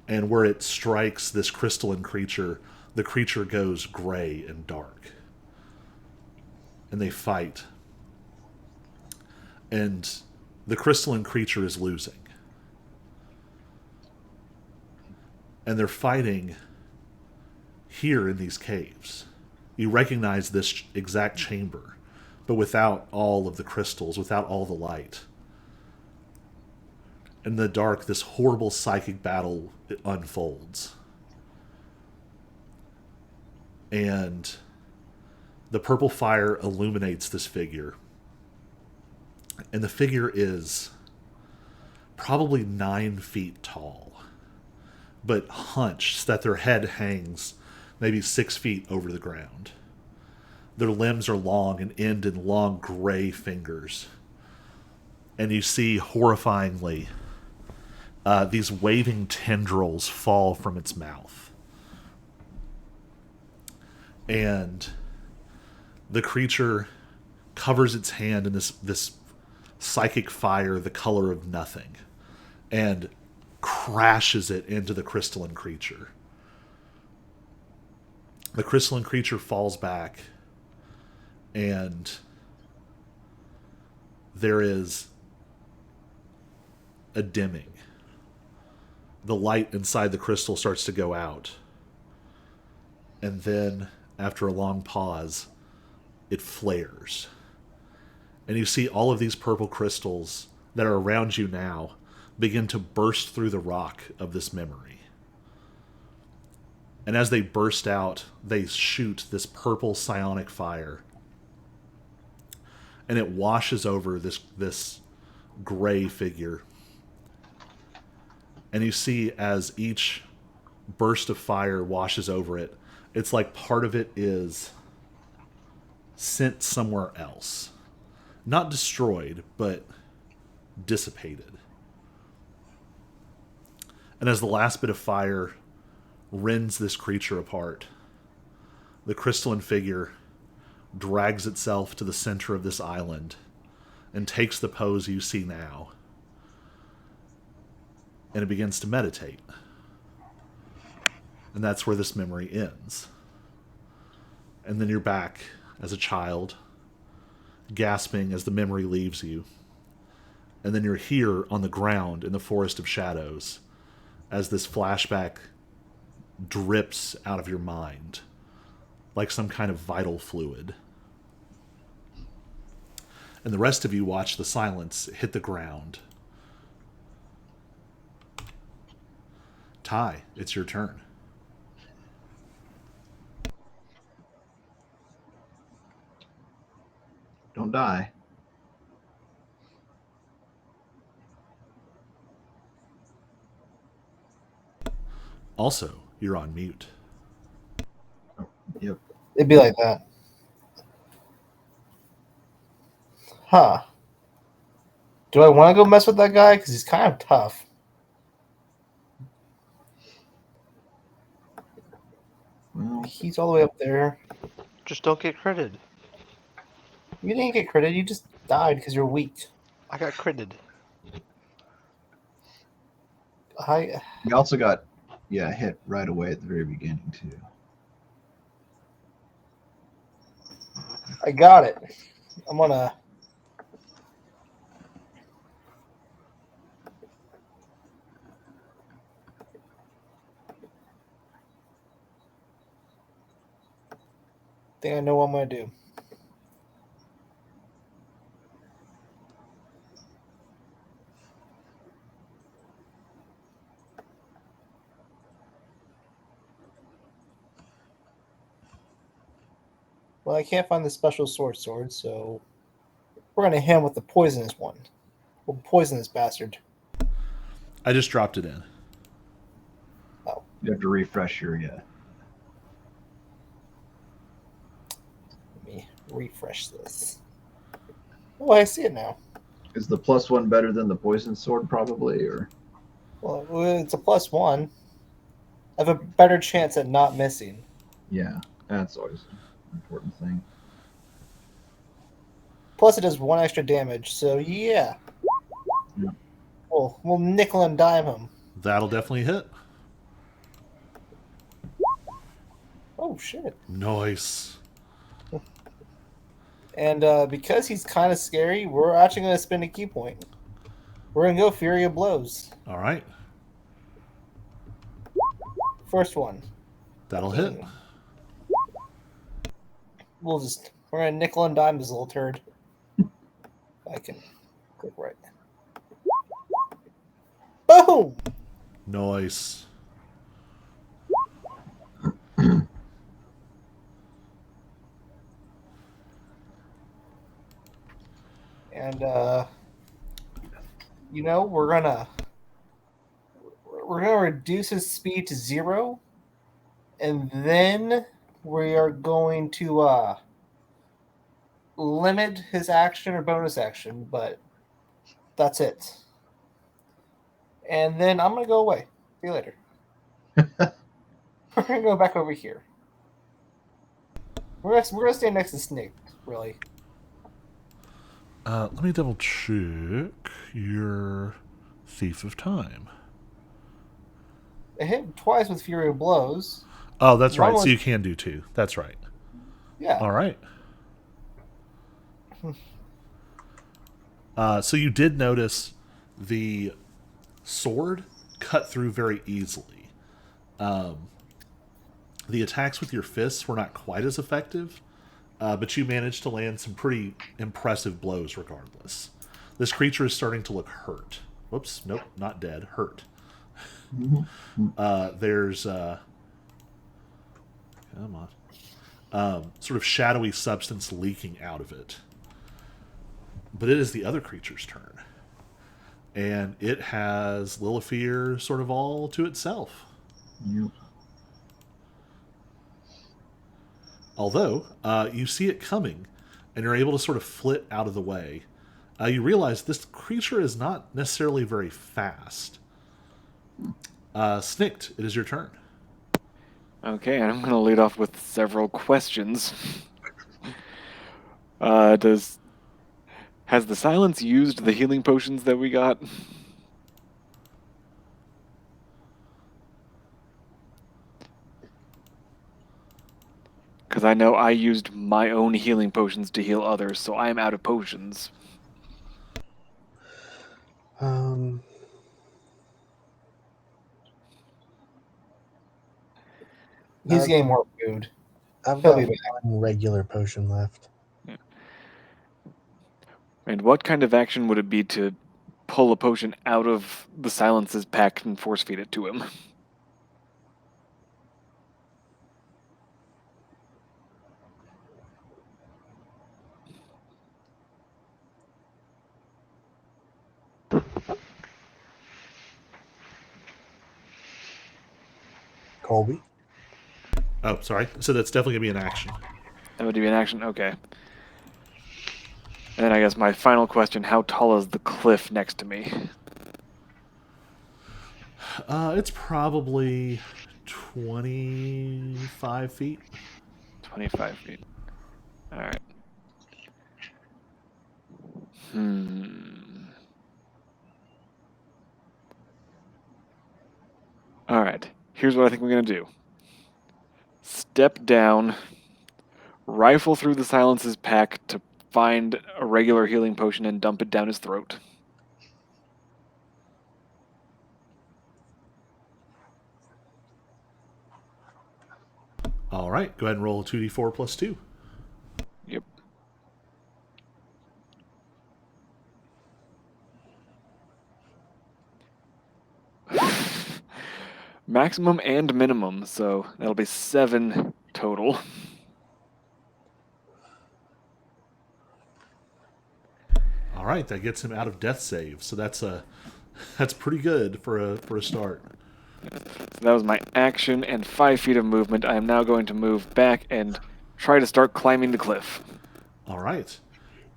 And where it strikes this crystalline creature, the creature goes gray and dark. and they fight. And the crystalline creature is losing. And they're fighting here in these caves. You recognize this exact chamber, but without all of the crystals, without all the light. In the dark, this horrible psychic battle unfolds. And the purple fire illuminates this figure. And the figure is probably 9 feet tall, but hunched so that their head hangs maybe 6 feet over the ground. Their limbs are long and end in long gray fingers. And you see, horrifyingly, these waving tendrils fall from its mouth. And the creature covers its hand in this psychic fire the color of nothing and crashes it into the crystalline creature. The crystalline creature falls back, and there is a dimming. The light inside the crystal starts to go out. And then, after a long pause, it flares. And you see all of these purple crystals that are around you now begin to burst through the rock of this memory. And as they burst out, they shoot this purple psionic fire. And it washes over this gray figure. And you see as each burst of fire washes over it, it's like part of it is sent somewhere else. Not destroyed, but dissipated. And as the last bit of fire rends this creature apart, the crystalline figure drags itself to the center of this island and takes the pose you see now. And it begins to meditate. And that's where this memory ends. And then you're back as a child, gasping as the memory leaves you. And then you're here on the ground in the Forest of Shadows as this flashback drips out of your mind like some kind of vital fluid. And the rest of you watch the silence hit the ground. Ty, it's your turn. Don't die. Also, you're on mute. Yep. It'd be like that. Huh. Do I want to go mess with that guy? Because he's kind of tough. Well, He's all the way up there. Just don't get critted. You didn't get credit. You just died because you're weak. I got critted. we also got hit right away at the very beginning too. I got it. I'm gonna. I think I know what I'm gonna do. Well, I can't find the special sword, so we're gonna hit him with the poisonous one. We'll poison this bastard. I just dropped it in. Oh, You have to refresh your let me refresh this. Oh, I see it now. Is the +1 better than the poison sword probably, or? Well, it's a +1. I have a better chance at not missing. Yeah, that's always an important thing. Plus, it does 1 extra damage, so yeah. Yeah. We'll nickel and dime him. That'll definitely hit. Oh, shit. Nice. And because he's kind of scary, we're actually going to spend a key point. We're going to go Fury of Blows. All right. First one. That'll hit. We're going to nickel and dime this little turd. I can click right. Boom! Nice. And we're gonna reduce his speed to 0, and then we are going to limit his action or bonus action, but that's it. And then I'm gonna go away. See you later. We're gonna go back over here. We're gonna stay next to Snake, really. Let me double check your Thief of Time. I hit him twice with Fury of Blows. Oh, that's right. One So was- you can do 2. That's right. Yeah. All right. So you did notice the sword cut through very easily. The attacks with your fists were not quite as effective, but you managed to land some pretty impressive blows regardless. This creature is starting to look hurt. Whoops, nope, not dead, hurt. There's come on, sort of shadowy substance leaking out of it. But it is the other creature's turn, and it has Lilifear sort of all to itself. Yep. Although you see it coming, and you're able to sort of flit out of the way, you realize this creature is not necessarily very fast. Snicked, it is your turn. Okay, and I'm going to lead off with several questions. Has the silence used the healing potions that we got? Because I know I used my own healing potions to heal others, so I am out of potions. He's getting more food. I've He'll got be back. one regular potion left. And what kind of action would it be to pull a potion out of the silence's pack and force feed it to him? Colby? Oh, sorry. So that's definitely going to be an action. That would be an action? Okay. And then I guess my final question, how tall is the cliff next to me? It's probably 25 feet. 25 feet. Alright. Alright. Here's what I think we're going to do. Step down, rifle through the silence's pack to find a regular healing potion and dump it down his throat. All right, go ahead and roll a 2d4 plus 2. Yep. Maximum and minimum, so that'll be 7 total. All right, that gets him out of death save. So that's pretty good for a start. So that was my action and 5 feet of movement. I am now going to move back and try to start climbing the cliff. All right.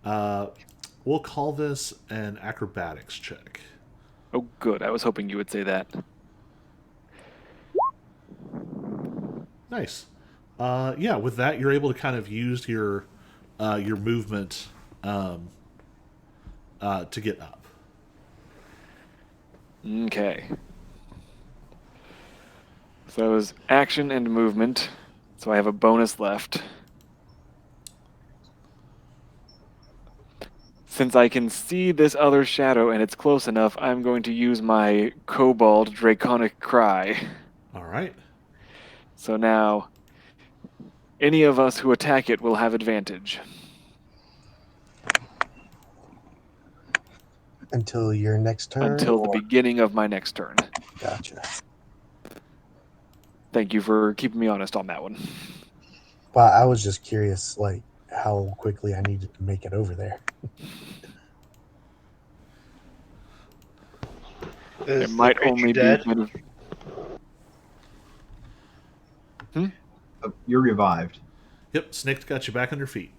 We'll call this an acrobatics check. Oh, good. I was hoping you would say that. Nice. Yeah, with that, you're able to kind of use your movement to get up. Okay. So that was action and movement. So I have a bonus left. Since I can see this other shadow and it's close enough, I'm going to use my Kobold Draconic Cry. All right. So now, any of us who attack it will have advantage. Until your next turn? Until the beginning of my next turn. Gotcha. Thank you for keeping me honest on that one. Well, I was just curious, like, how quickly I needed to make it over there. It might only be... You're revived. Yep, Snicked got you back on your feet.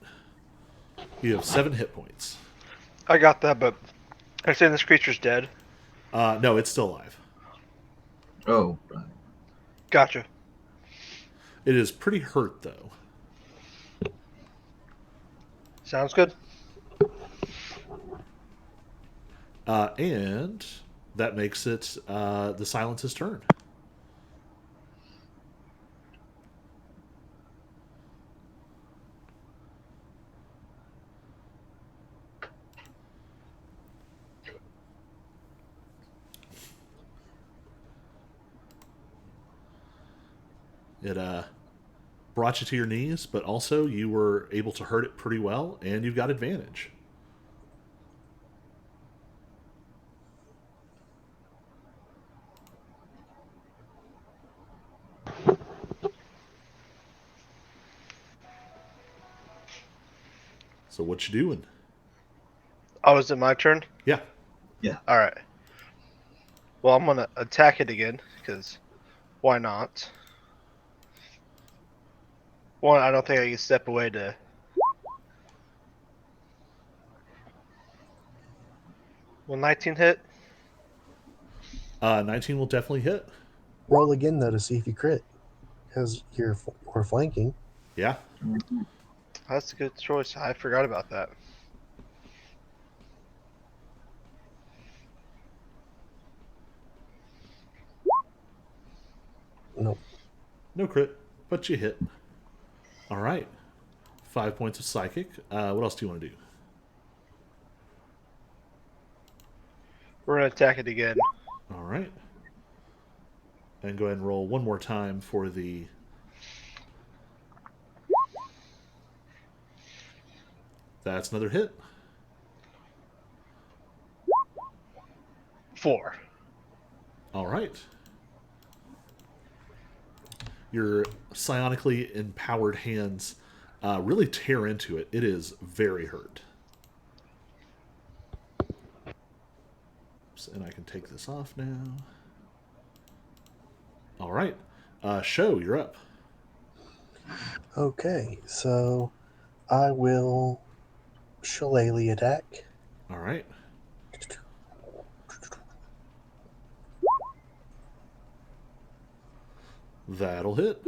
You have 7 hit points. I got that, but I saying this creature's dead. No, it's still alive. Oh. Gotcha. It is pretty hurt, though. Sounds good. And that makes it the Silence's turn. It brought you to your knees, but also you were able to hurt it pretty well, and you've got advantage. So what you doing? Oh, is it my turn? Yeah. Yeah. All right. Well, I'm gonna attack it again because why not? One, I don't think I can step away to. Will 19 hit? 19 will definitely hit. Roll again, though, to see if you crit. Because we're flanking. Yeah. That's a good choice. I forgot about that. Nope. No crit, but you hit. All right. 5 points of psychic. What else do you want to do? We're gonna attack it again. All right. And go ahead and roll one more time for the... That's another hit. 4. All right. Your psionically empowered hands really tear into it. It is very hurt. Oops, and I can take this off now. All right. Show, you're up. Okay, so I will shillelagh attack. All right. That'll hit.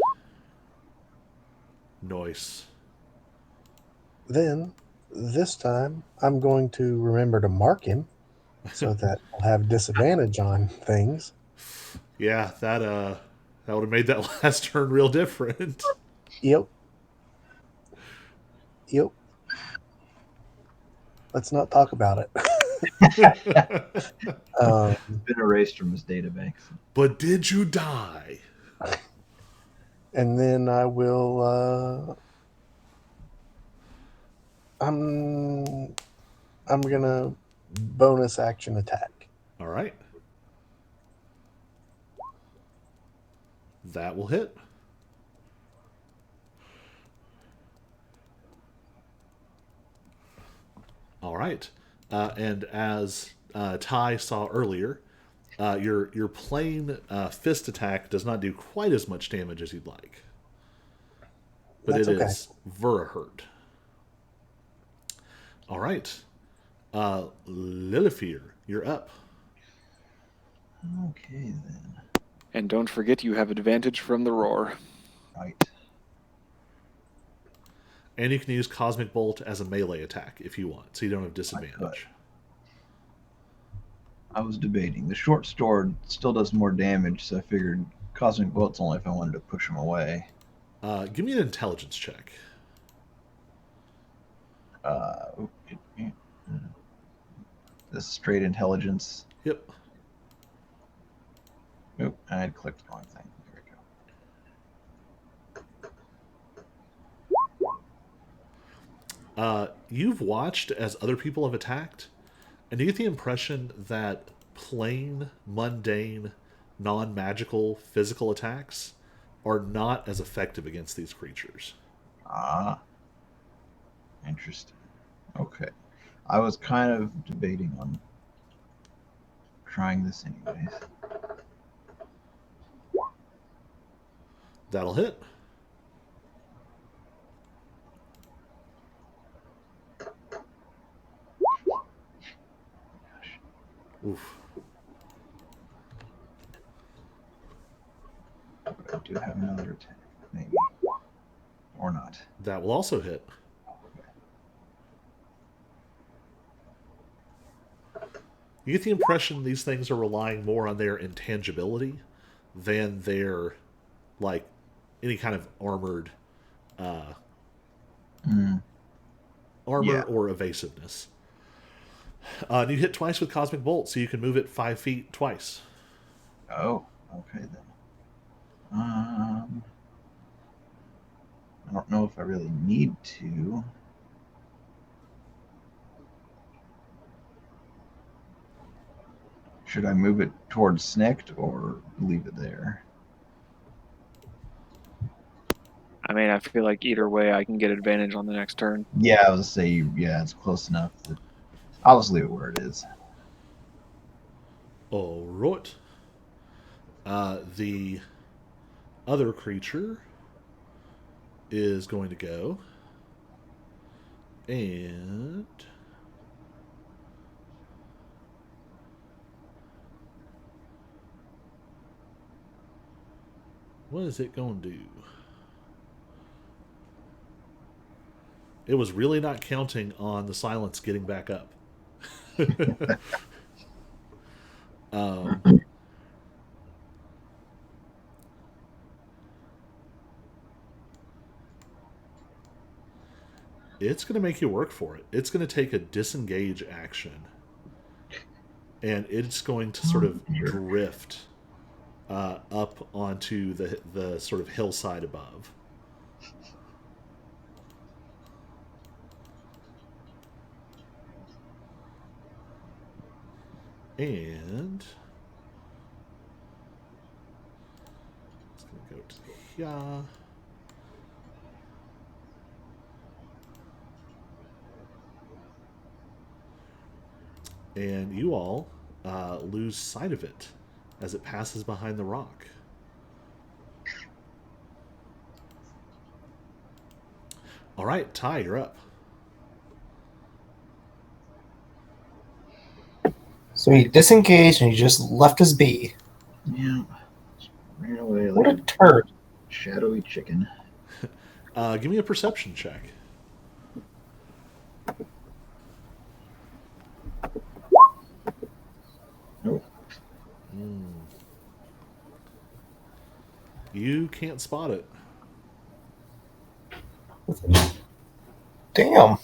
Nice. Then, this time, I'm going to remember to mark him so that I'll have disadvantage on things. Yeah, that would have made that last turn real different. Yep. Let's not talk about it. Been erased from his databanks. But did you die? And then I will. I'm gonna bonus action attack. All right. That will hit. All right. And as Ty saw earlier, your plain fist attack does not do quite as much damage as you'd like. But That's it okay. is Vera hurt. All right. Lilifear, you're up. Okay, then. And don't forget you have advantage from the roar. Right. And you can use Cosmic Bolt as a melee attack if you want, so you don't have disadvantage. I was debating. The short sword still does more damage, so I figured Cosmic Bolt's only if I wanted to push him away. Give me an intelligence check. the straight intelligence. Yep. Oop, I had clicked the wrong thing. There we go. You've watched as other people have attacked, and you get the impression that plain, mundane, non-magical physical attacks are not as effective against these creatures. Ah, interesting. Okay. I was kind of debating on trying this anyways. That'll hit. Oof. But I do have another attack, maybe. Or not. That will also hit. You get the impression these things are relying more on their intangibility than their, like, any kind of armored armor or evasiveness. And you hit twice with Cosmic Bolt, so you can move it 5 feet twice. Oh, okay then. I don't know if I really need to. Should I move it towards Snicked or leave it there? I mean, I feel like either way I can get advantage on the next turn. Yeah, I was gonna say, yeah, it's close enough. I'll just leave it where it is. All right. The other creature is going to go and what is it going to do? It was really not counting on the silence getting back up. It's going to make you work for it. It's going to take a disengage action. And it's going to sort of drift up onto the sort of hillside above. And it's going to go to here. And you all lose sight of it as it passes behind the rock. All right, Ty, you're up. So he disengaged and he just left us be. Yeah. Ran away What like a turd. shadowy chicken. Give me a perception check. Nope. You can't spot it. Damn.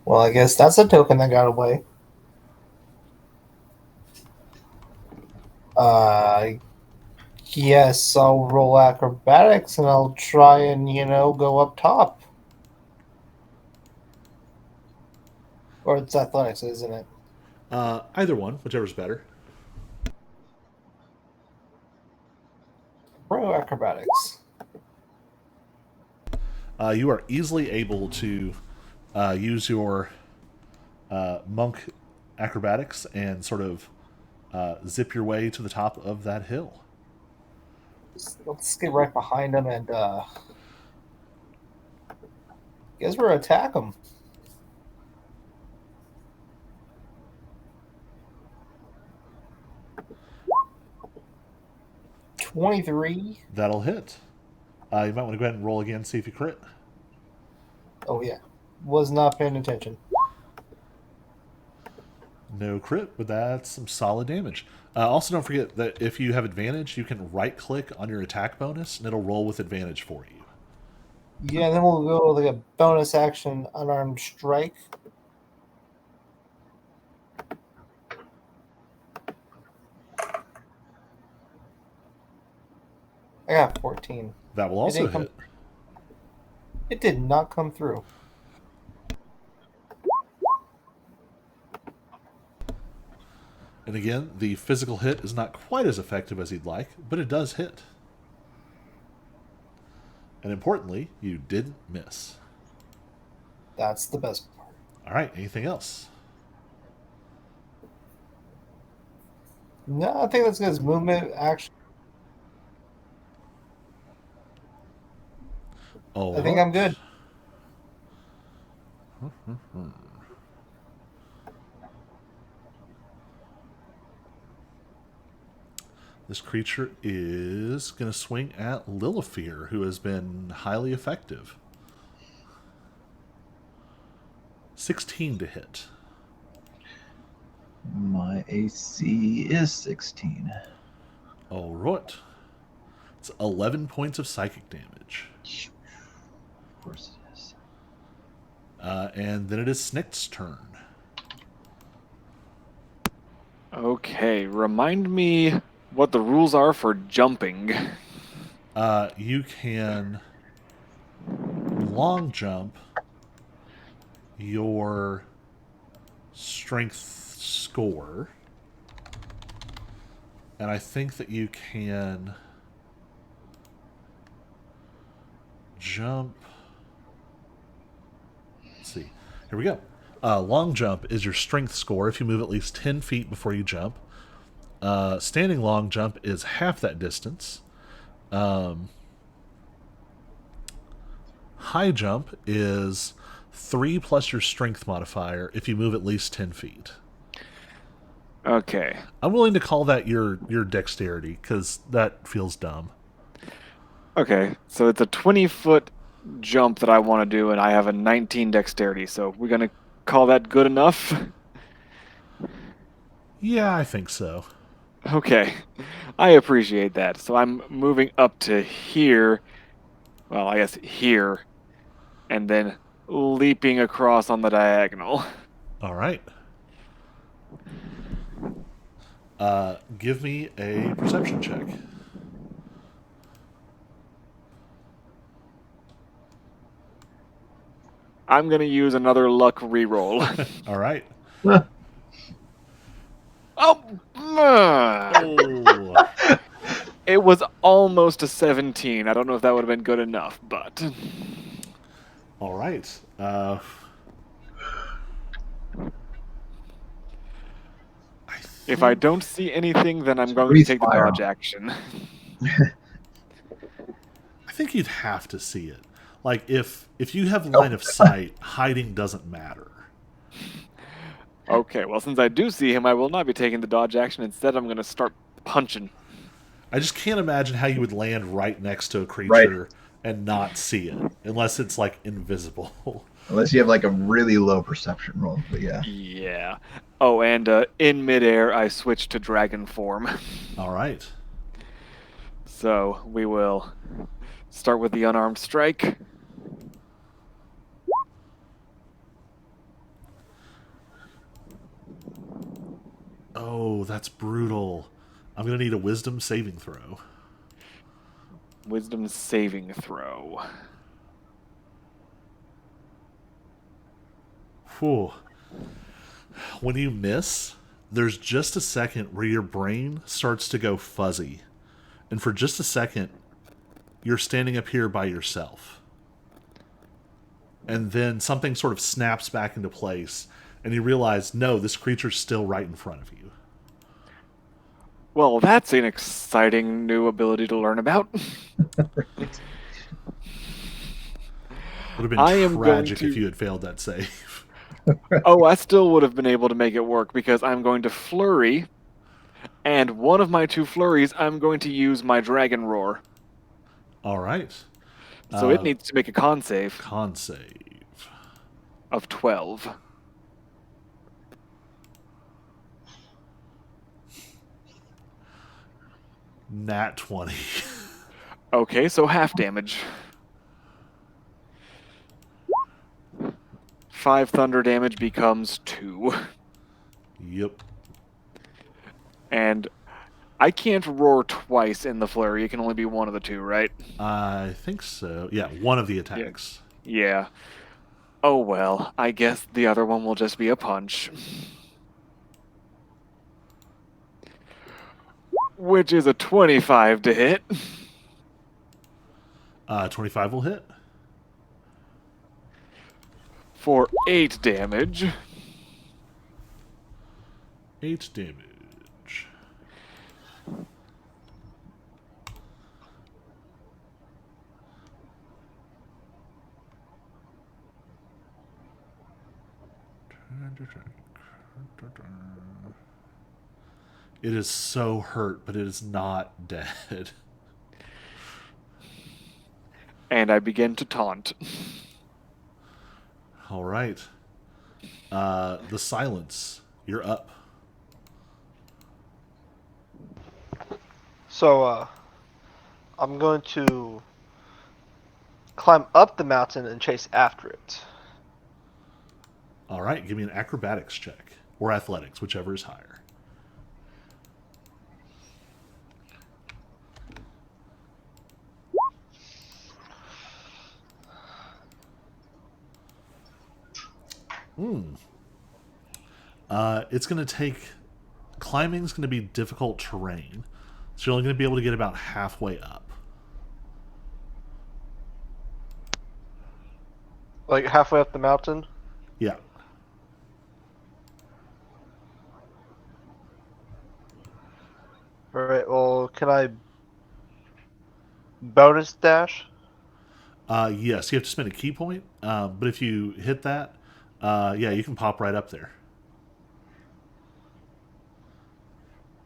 Well, I guess that's a token that got away. Yes, I'll roll acrobatics and I'll try and, go up top. Or it's athletics, isn't it? Either one, whichever's better. Roll acrobatics. You are easily able to use your monk acrobatics and sort of zip your way to the top of that hill. Let's get right behind him and guess we're attack him. $23. That'll hit. You might want to go ahead and roll again, see if you crit. Oh yeah, was not paying attention. No crit, but that's some solid damage. Also, don't forget that if you have advantage, you can right-click on your attack bonus, and it'll roll with advantage for you. Yeah, then we'll go with like a bonus action unarmed strike. I got 14. That will It also didn't come- hit. It did not come through. And again, the physical hit is not quite as effective as you'd like, but it does hit. And importantly, you didn't miss. That's the best part. All right, anything else? No, I think that's good. His movement action. All I think I'm good. This creature is going to swing at Lilifear, who has been highly effective. 16 to hit. My AC is 16. All right. It's 11 points of psychic damage. Of course it is. And then it is Snick's turn. Okay, remind me what the rules are for jumping. You can long jump your strength score. And I think that you can jump. Let's see. Here we go. Long jump is your strength score if you move at least 10 feet before you jump. Standing long jump is half that distance. High jump is 3 plus your strength modifier if you move at least 10 feet. Okay. I'm willing to call that your dexterity, because that feels dumb. Okay, so it's a 20-foot jump that I want to do, and I have a 19 dexterity, so we're going to call that good enough? Yeah, I think so. Okay, I appreciate that. So I'm moving up to here, well, I guess here, and then leaping across on the diagonal. All right. Give me a perception check. I'm going to use another luck reroll. All right. Oh! Oh. It was almost a 17. I don't know if that would have been good enough, but... All right. If I don't see anything, then I'm going to Breathe take the fire. dodge action. I think you'd have to see it. Like, if you have line of sight, hiding doesn't matter. Okay, well, since I do see him, I will not be taking the dodge action. Instead, I'm going to start punching. I just can't imagine how you would land right next to a creature and not see it, unless it's, like, invisible. Unless you have like a really low perception roll, but yeah. Yeah. Oh, and in midair, I switch to dragon form. All right. So we will start with the unarmed strike. Oh, that's brutal. I'm going to need a wisdom saving throw. Wisdom saving throw. Whew. When you miss, there's just a second where your brain starts to go fuzzy. And for just a second, you're standing up here by yourself. And then something sort of snaps back into place, and you realize, no, this creature's still right in front of you. Well, that's an exciting new ability to learn about. Would have been I am going tragic to- if you had failed that save. Oh, I still would have been able to make it work because I'm going to flurry, and one of my 2 flurries, I'm going to use my dragon roar. All right. So it needs to make a con save Con save. of 12. Nat 20. Okay, so half damage. 5 thunder damage becomes 2. Yep. And I can't roar twice in the flurry. It can only be one of the two, right? I think so. Yeah, one of the Yeah. attacks. Yeah. Oh well, I guess the other one will just be a punch. Which is a 25 to hit. 25 will hit. For 8 damage. 8 damage. It is so hurt, but it is not dead. And I begin to taunt. All right. The silence. You're up. So I'm going to climb up the mountain and chase after it. All right. Give me an acrobatics check or athletics, whichever is higher. It's going to take. Climbing's going to be difficult terrain, so you're only going to be able to get about halfway up. Like halfway up the mountain. Yeah. All right. Well, can I bonus dash? Yes, you have to spend a key point, but if you hit that, yeah, you can pop right up there.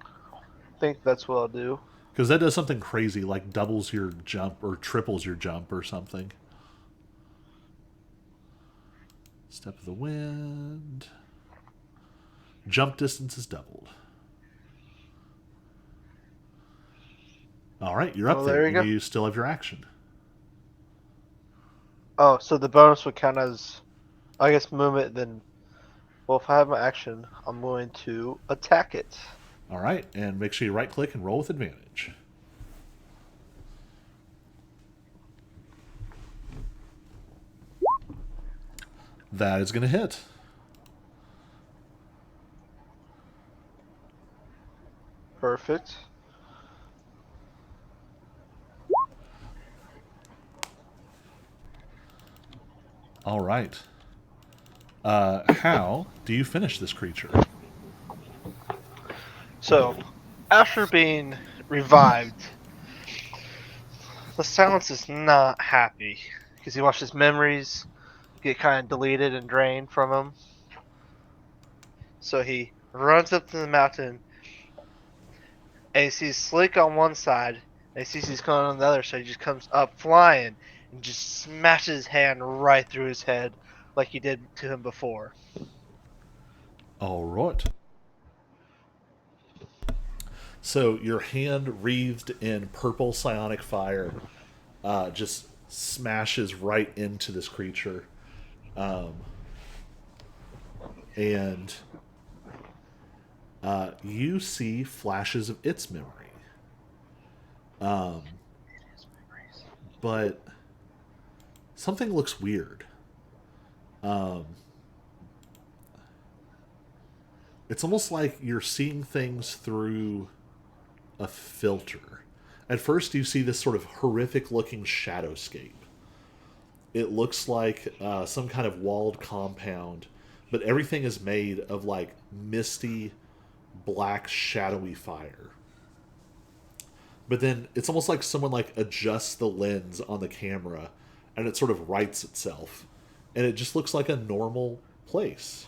I think that's what I'll do. Because that does something crazy, like doubles your jump or triples your jump or something. Step of the wind. Jump distance is doubled. All right, you're up Oh, there, there you and go. you still have your action. Oh, so the bonus would count as, I guess, movement. Then, well, if I have my action, I'm going to attack it. All right, and make sure you right click and roll with advantage. That is going to hit. Perfect. All right. How do you finish this creature? So, after being revived, the silence is not happy because he watched his memories get kind of deleted and drained from him. So he runs up to the mountain and he sees Slick on one side and he sees he's coming on the other, so he just comes up flying and just smashes his hand right through his head like he did to him before. All right. So your hand wreathed in purple psionic fire just smashes right into this creature. And you see flashes of its memory. But something looks weird. It's almost like you're seeing things through a filter. At first, you see this sort of horrific looking shadowscape. It looks like some kind of walled compound, but everything is made of like misty, black, shadowy fire. But then it's almost like someone like adjusts the lens on the camera and it sort of rights itself. And it just looks like a normal place.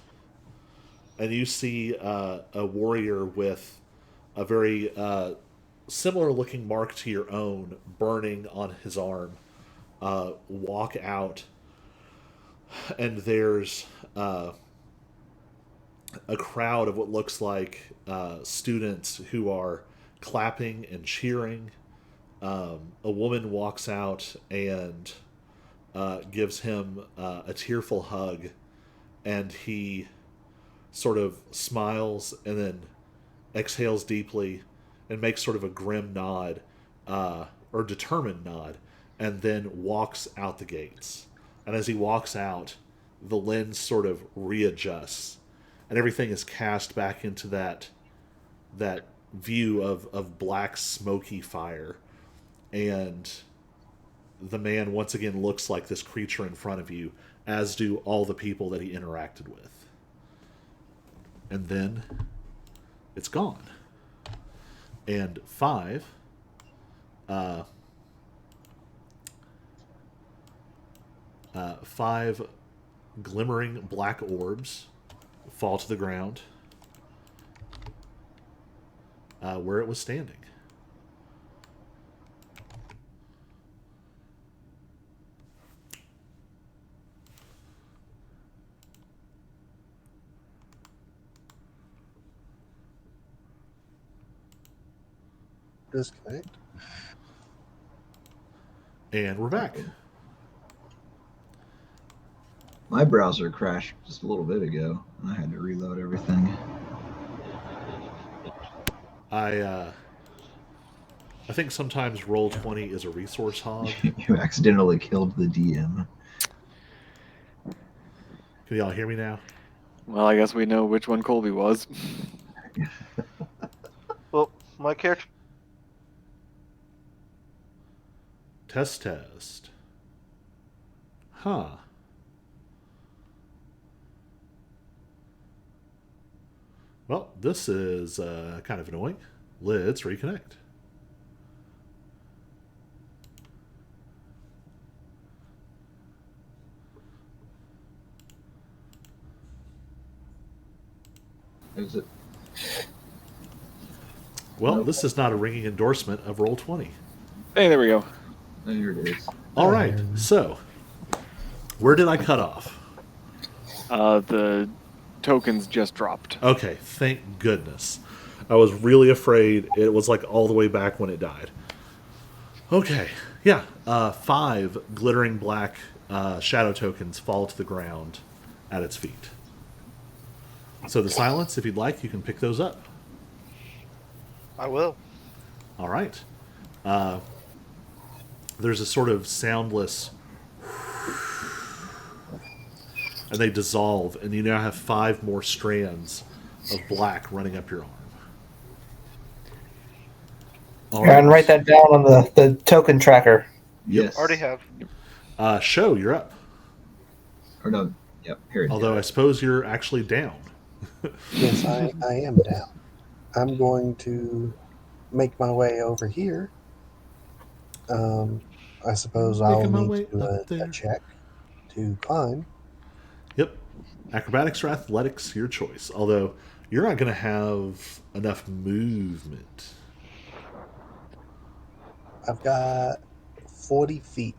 And you see a warrior with a very similar looking mark to your own burning on his arm walk out. And there's a crowd of what looks like students who are clapping and cheering. A woman walks out and gives him a tearful hug, and he sort of smiles and then exhales deeply and makes sort of a grim nod, or determined nod, and then walks out the gates. And as he walks out, the lens sort of readjusts, and everything is cast back into that view of black smoky fire, and the man once again looks like this creature in front of you, as do all the people that he interacted with. And then it's gone. And 5 5 glimmering black orbs fall to the ground where it was standing. Disconnect. And we're back. My browser crashed just a little bit ago, and I had to reload everything. I think sometimes Roll20 is a resource hog. You accidentally killed the DM. Can y'all hear me now? Well, I guess we know which one Colby was. Well, my character. Test. Huh. Well, this is kind of annoying. Let's reconnect. Is it? Well, Nope. this is not a ringing endorsement of Roll20. Hey, there we go. Oh, here it is. All right, so where did I cut off? The tokens just dropped. Okay, thank goodness. I was really afraid it was like all the way back when it died. Okay, yeah. 5 glittering black shadow tokens fall to the ground at its feet. So the silence, if you'd like, you can pick those up. I will. All right. There's a sort of soundless, and they dissolve, and you now have 5 more strands of black running up your arm. All And write that down on the token tracker. Yes. Already have. Show, you're up. Or no. Yep. Here it is. Although I suppose you're actually down. Yes, I am down. I'm going to make my way over here. I suppose I'll Making my need way to do up there. a check to climb. Yep. Acrobatics or athletics, your choice. Although you're not going to have enough movement. I've got 40 feet.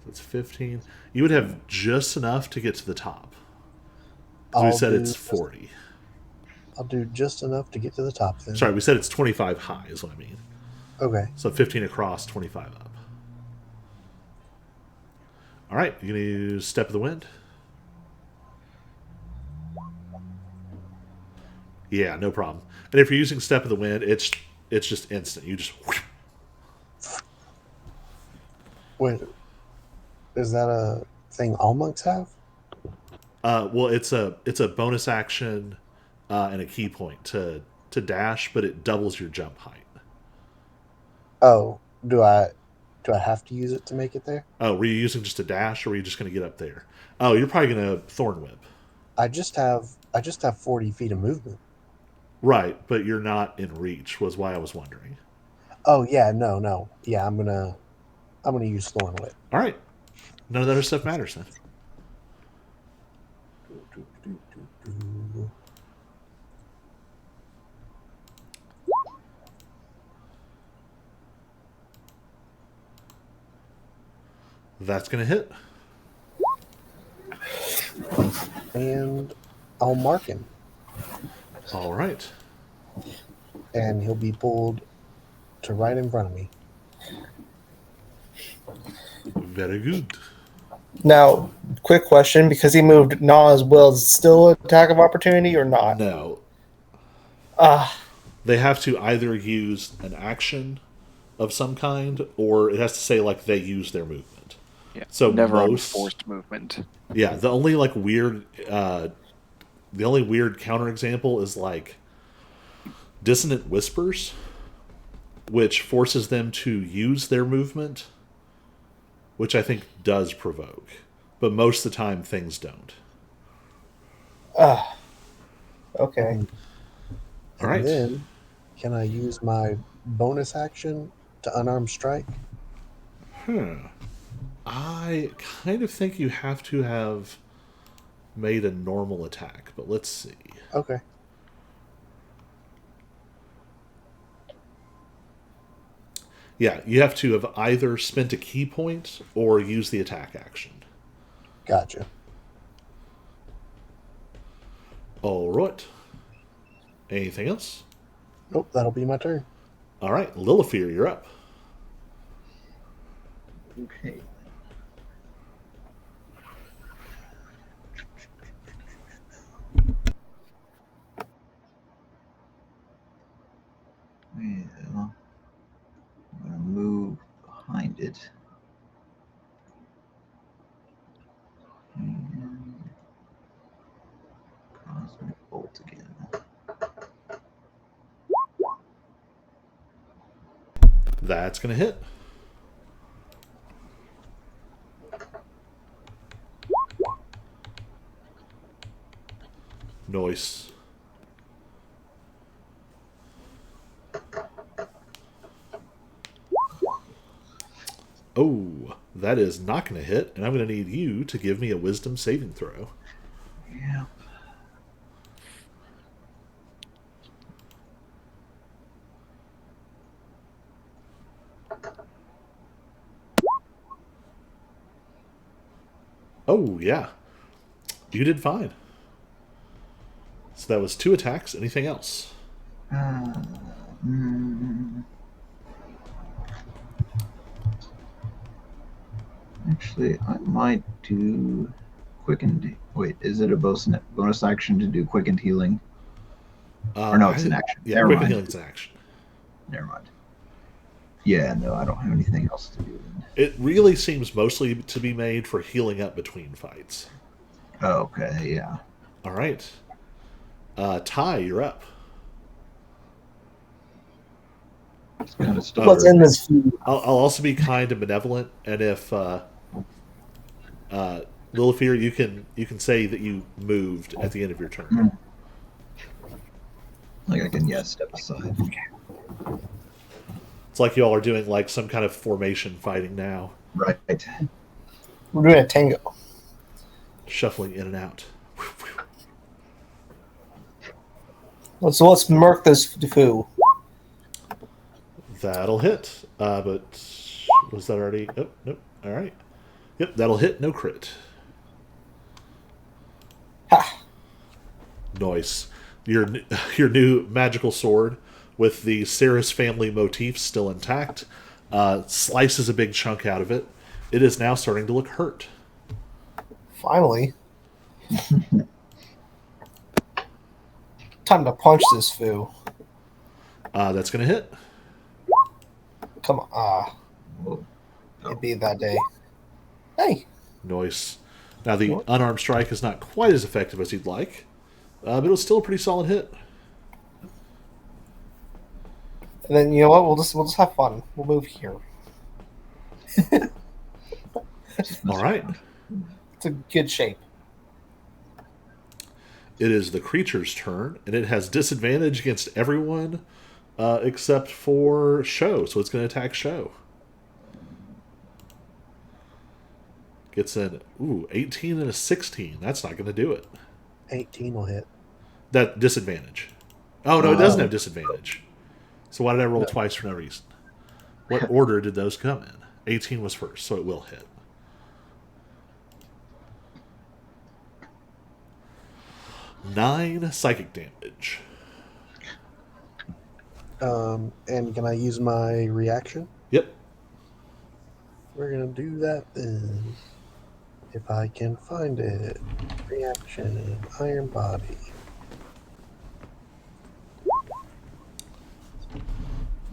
That's 15. You would have just enough to get to the top. Because I'll we said do it's just- 40. I'll do just enough to get to the top then. Sorry, we said it's 25 high is what I mean. Okay. So 15 across, 25 up. All right, you going to use Step of the Wind? Yeah, no problem. And if you're using Step of the Wind, it's just instant. You just... Wait, is that a thing all monks have? Well, it's a bonus action and a key point to dash, but it doubles your jump height. Oh, do I have to use it to make it there? Oh, were you using just a dash, or were you just going to get up there? Oh, you're probably going to Thorn Whip. I just have 40 feet of movement. Right, but you're not in reach, was why I was wondering. Oh yeah, no. Yeah, I'm gonna use Thorn Whip. All right. None of that other stuff matters then. That's going to hit. And I'll mark him. All right. And he'll be pulled to right in front of me. Very good. Now, quick question, because he moved Gnaw as well, is it still an attack of opportunity or not? No. they have to either use an action of some kind, or it has to say like they use their movement. Yeah. So Never on most forced movement. Yeah, the only like weird, the only weird counterexample is like dissonant whispers, which forces them to use their movement, which I think does provoke, but most of the time things don't. Okay. All right. And then, can I use my bonus action to unarmed strike? I kind of think you have to have made a normal attack, but let's see. Okay. Yeah, you have to have either spent a key point or use the attack action. Gotcha. All right. Anything else? Nope, that'll be my turn. All right, Lilifear, you're up. Okay. Well, I'm going to move behind it. And Cosmic Bolt again. That's going to hit. Noise. Oh, that is not going to hit, and I'm going to need you to give me a wisdom saving throw. Yeah. Oh, yeah. You did fine. So that was 2 attacks. Anything else? Mm, Actually, I might do quickened. Wait, is it a bonus action to do quickened healing? Or no, it's an action. Yeah, Never quick mind. healing's an action. Never mind. Yeah, no, I don't have anything else to do then. It really seems mostly to be made for healing up between fights. Okay, yeah. All right. Ty, you're up. It's kind of What's in this food? I'll also be kind and benevolent, and if Lilifear, you can say that you moved at the end of your turn. Like I can, step aside. It's like y'all are doing like some kind of formation fighting now, Right. We're doing a tango. shuffling in and out. Let's murk this foo. That'll hit. But was that already? Oh, nope. All right. Yep, that'll hit. No crit. Ha! Nice. Your new magical sword with the Ceres family motif still intact slices a big chunk out of it. It is now starting to look hurt. Finally. Time to punch this foo. That's going to hit. Come on. Whoa. It'd be that day. Hey. Nice. Now, the unarmed strike is not quite as effective as you'd like, but it was still a pretty solid hit. And then you know what? We'll just have fun. We'll move here. All right. It's a good shape. It is the creature's turn, and it has disadvantage against everyone except for Show, so it's going to attack Show. Gets an 18 and a 16. That's not going to do it. 18 will hit. That disadvantage. Oh no, it doesn't have disadvantage. So why did I roll twice for no reason? What order did those come in? 18 was first, so it will hit. Nine psychic damage. And can I use my reaction? Yep. We're gonna do that then. If I can find it. Reaction, Iron Body.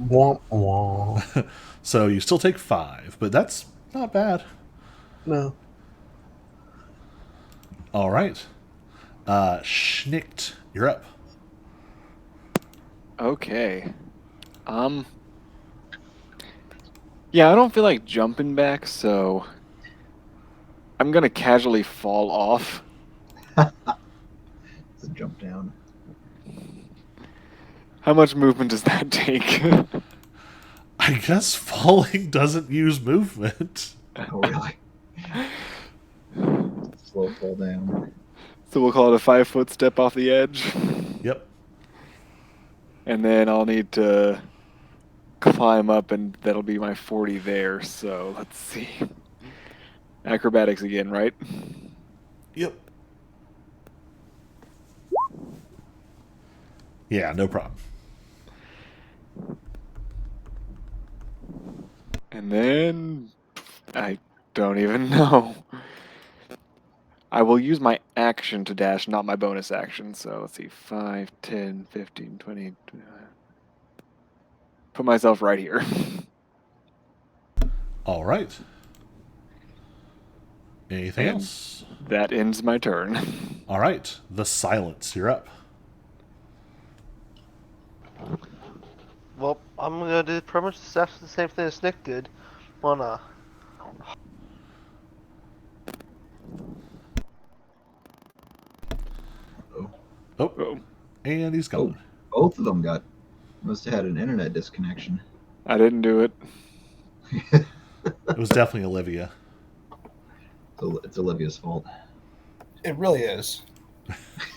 Womp womp. So you still take 5, but that's not bad. No. All right. Schnicked, you're up. Okay. Yeah, I don't feel like jumping back, so I'm gonna casually fall off. It's a jump down. How much movement does that take? I guess falling doesn't use movement. Oh, really? Slow fall down. So we'll call it a 5-foot step off the edge. Yep. And then I'll need to climb up, and that'll be my 40 there. So let's see. Acrobatics again, right? Yep. Yeah, no problem. And then I don't even know. I will use my action to dash, not my bonus action. So let's see. 5, 10, 15, 20. Put myself right here. All right. Anything And else? that ends my turn. All right. The silence, you're up. Well, I'm gonna do pretty much the same thing as Nick did. Wanna Oh, Oh, Oh, and he's gone. both of them must have had an internet disconnection. I didn't do it. It was definitely Olivia. It's Olivia's fault. It really is.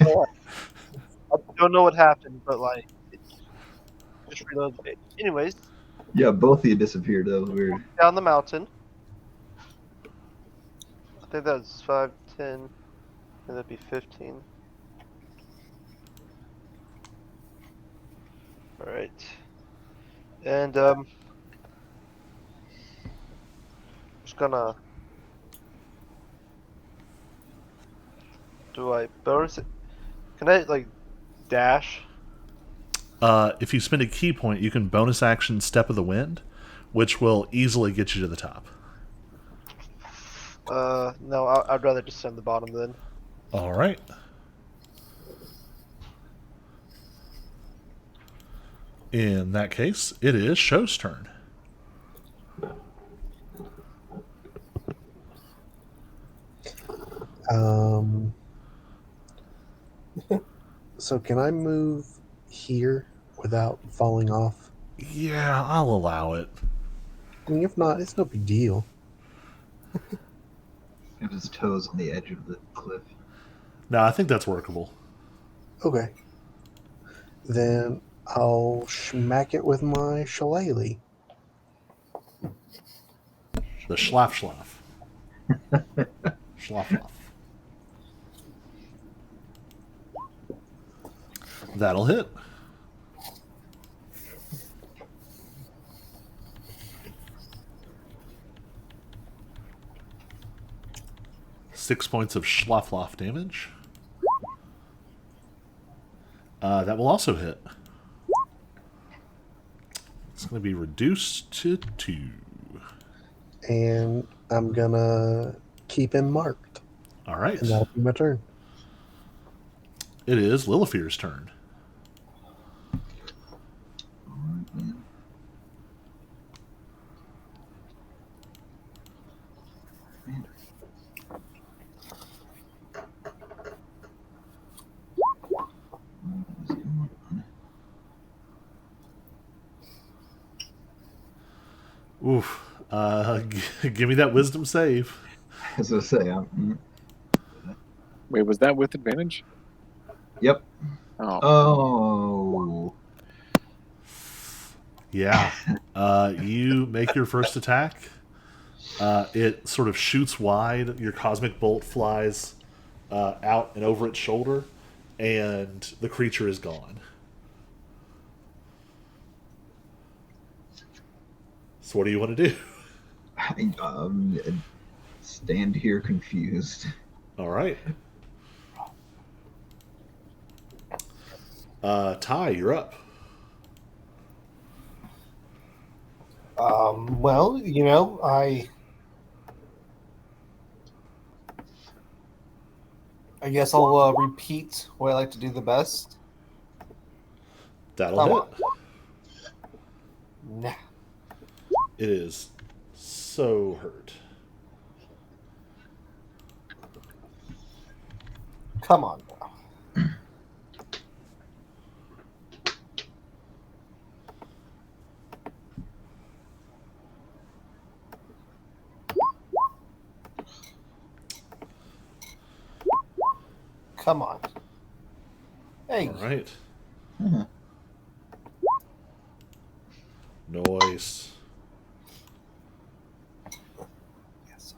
I don't know what happened, but like, it just reload the page. Anyways, Yeah, both of you disappeared. That was weird. down the mountain. I think that's 5, 10, and that'd be 15. All right, and just gonna. Do I bonus it? Can I like dash? If you spend a key point, you can bonus action Step of the Wind, which will easily get you to the top. No, I'd rather just send the bottom then. All right. In that case, it is Show's turn. So can I move here without falling off? Yeah, I'll allow it. I mean, if not, it's no big deal. Have his toes on the edge of the cliff. No, I think that's workable. Okay. Then I'll smack it with my shillelagh. The schlaf schlaf. Schlaf schlaf. That'll hit. Six points of schlafloff damage. That will also hit. It's going to be reduced to 2. And I'm gonna keep him marked. All right. And that'll be my turn. It is Lilifear's turn. Alright, man. Man. What is going on? Oof. Give me that wisdom save. As I say, Wait, was that with advantage? yep. Oh. Oh. Yeah. You make your first attack. It sort of shoots wide. Your cosmic bolt flies out and over its shoulder, and the creature is gone. So what do you want to do? I stand here confused. All right. Ty, you're up. Well, I guess I'll repeat what I like to do the best. That'll Come hit. on. Nah. It is so hurt. Come on now. Come on. Hey. All right. Huh. Noise. Yes.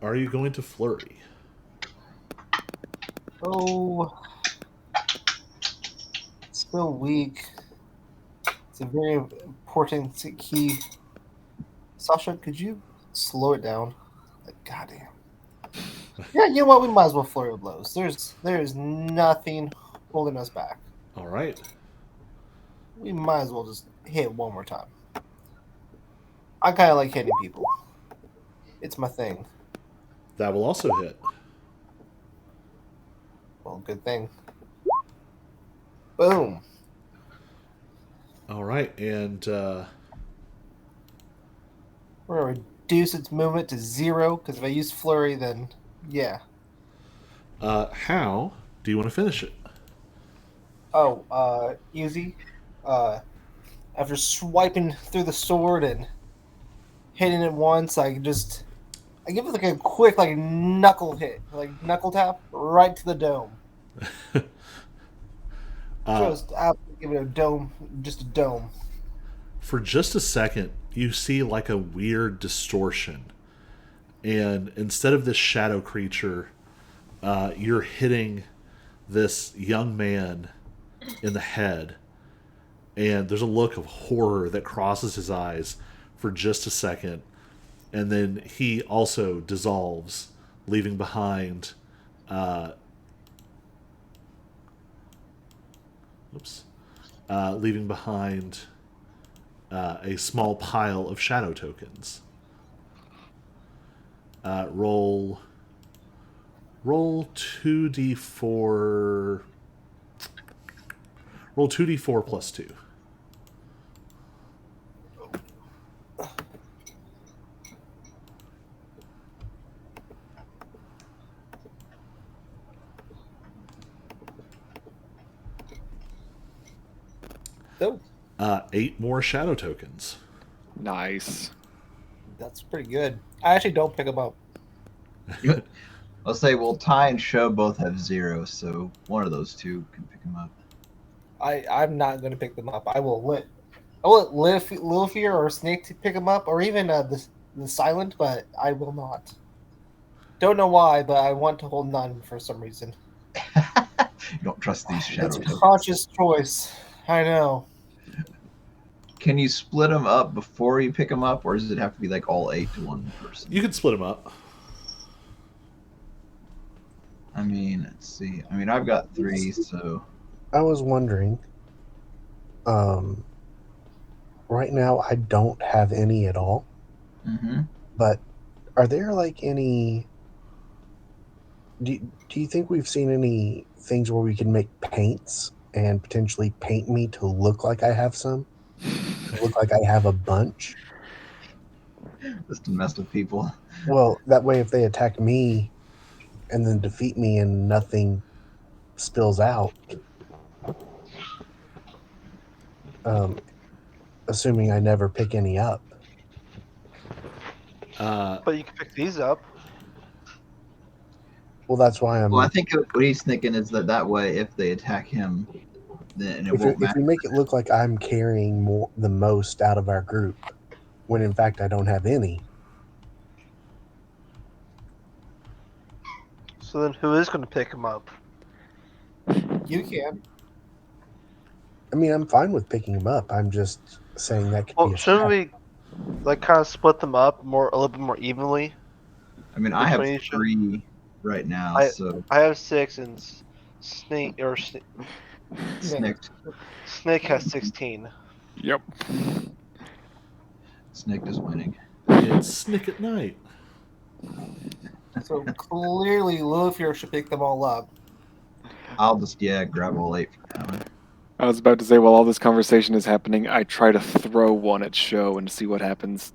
Are you going to flurry? Oh. Still weak. It's a very important key. Sasha, could you slow it down? Like, goddamn. Yeah, you know what? We might as well flurry of blows. There's nothing holding us back. All right. We might as well just hit one more time. I kind of like hitting people. It's my thing. That will also hit. Well, good thing. Boom. All right, and We're gonna reduce its movement to 0 because if I use flurry, then yeah. how do you want to finish it? Oh, easy. After swiping through the sword and hitting it once, I give it like a quick knuckle hit, like knuckle tap right to the dome. Just absolutely give it a dome, just a dome. For just a second, you see like a weird distortion, and instead of this shadow creature, you're hitting this young man in the head, and there's a look of horror that crosses his eyes for just a second, and then he also dissolves, leaving behind leaving behind a small pile of shadow tokens. Roll 2d4. Roll 2d4 plus 2. Oh, 8 more shadow tokens. Nice. that's pretty good. I actually don't pick them up. I'll say, well, Ty and Show both have 0, so one of those two can pick them up. I'm not going to pick them up. I will let Lilfear or Snake to pick them up, or even the Silent, but I will not. Don't know why, but I want to hold none for some reason. You don't trust these shadow It's a tokens. conscious choice. I know. Can you split them up before you pick them up, or does it have to be like all 8 to one person? You can split them up. I mean, let's see. I mean, I've got 3, so I was wondering. Right now, I don't have any at all. mm-hmm. But are there like any? Do you think we've seen any things where we can make paints and potentially paint me to look like I have some, to look like I have a bunch? Just to mess with people. Well, that way, if they attack me and then defeat me and nothing spills out, assuming I never pick any up. But you can pick these up. Well, that's why I'm. Well, I think what he's thinking is that way, if they attack him, then it won't If matter. we make it look like I'm carrying the most out of our group, when in fact I don't have any. So then who is going to pick them up? You can. I mean, I'm fine with picking them up. I'm just saying that could be Well, a shouldn't strat. we kind of split them up a little bit more evenly? I mean, I have Between each 3 right now, I- so I have 6 and Snake or Snicked. Snake has 16. Yep. Snicked is winning. It's Snick at night. So clearly, Littlefinger should pick them all up. I'll just grab all 8 for now. I was about to say, while all this conversation is happening, I try to throw one at Show and see what happens.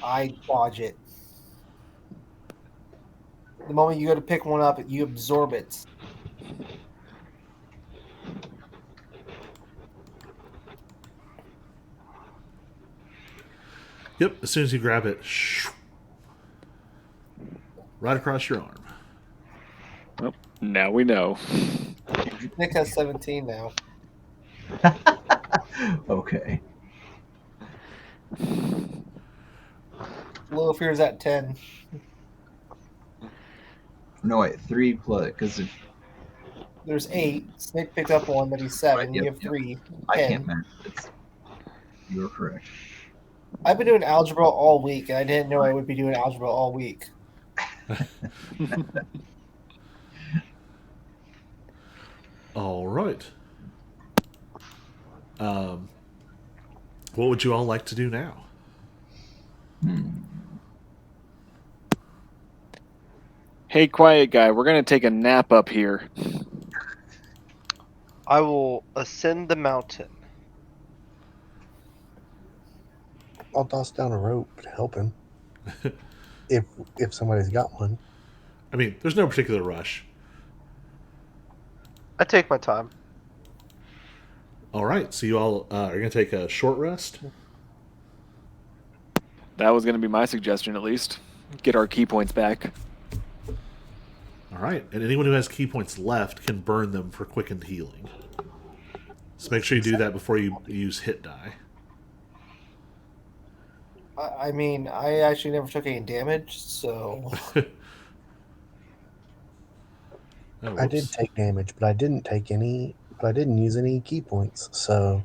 I dodge it. The moment you go to pick one up, you absorb it. Yep, as soon as you grab it, right across your arm. Well, now we know. Nick has 17 now. Okay. Littlefinger's at 10. No, wait, 3 plus, because if There's 8. Snake picked up one, but he's 7. Right, You yep, have yep. 3. I 10. can't match it, you're correct. I've been doing algebra all week, and I didn't know I would be doing algebra all week. All right. What would you all like to do now? Hey, quiet guy, we're going to take a nap up here. I will ascend the mountain. I'll toss down a rope to help him. if somebody's got one. I mean, there's no particular rush. I take my time. All right, so you all are going to take a short rest? That was going to be my suggestion, at least. Get our key points back. All right, and anyone who has key points left can burn them for quickened healing. So make sure you do that before you use hit die. I mean, I actually never took any damage, so Oh, I did whoops. take damage, but I didn't use any key points. So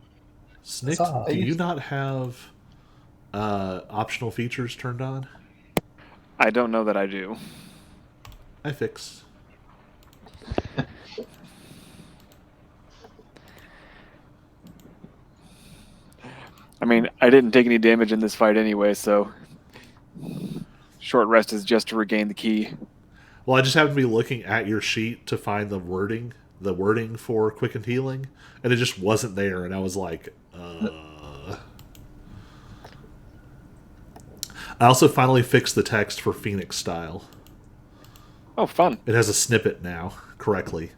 Snick, odd. do you not have optional features turned on? I don't know that I do. I fixed. I mean, I didn't take any damage in this fight anyway, so short rest is just to regain the key. Well, I just happened to be looking at your sheet to find the wording for quickened healing, and it just wasn't there, and I was like, I also finally fixed the text for Phoenix style. Oh, fun. It has a snippet now, correctly.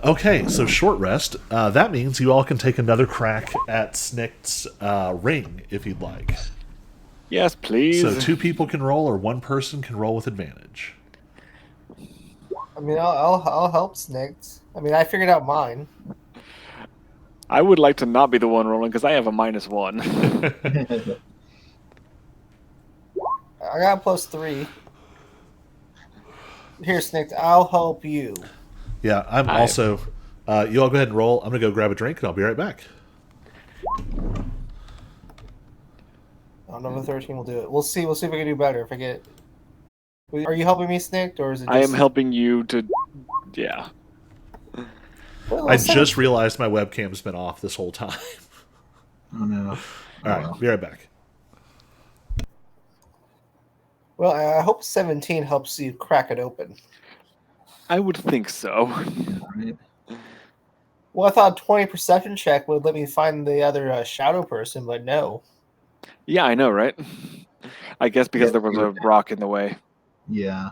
Okay, so short rest. That means you all can take another crack at Snick's ring, if you'd like. Yes, please. So 2 people can roll, or 1 person can roll with advantage. I mean, I'll help Snake. I mean, I figured out mine. I would like to not be the one rolling because I have a -1. I got +3. Here, Snake, I'll help you. Yeah, I'm also... you all go ahead and roll. I'm going to go grab a drink, and I'll be right back. I don't know if 13 will do it. We'll see. We'll see if we can do better. If I get... Are you helping me, Snake, or is it just... I am helping you to... Yeah. Well, I just realized my webcam's been off this whole time. Oh no. All right, be right back. Well, I hope 17 helps you crack it open. I would think so. Yeah, right. Well, I thought a 20 perception check would let me find the other shadow person, but no. Yeah, I know, right? I guess because Yeah, there was a rock in the way. Yeah.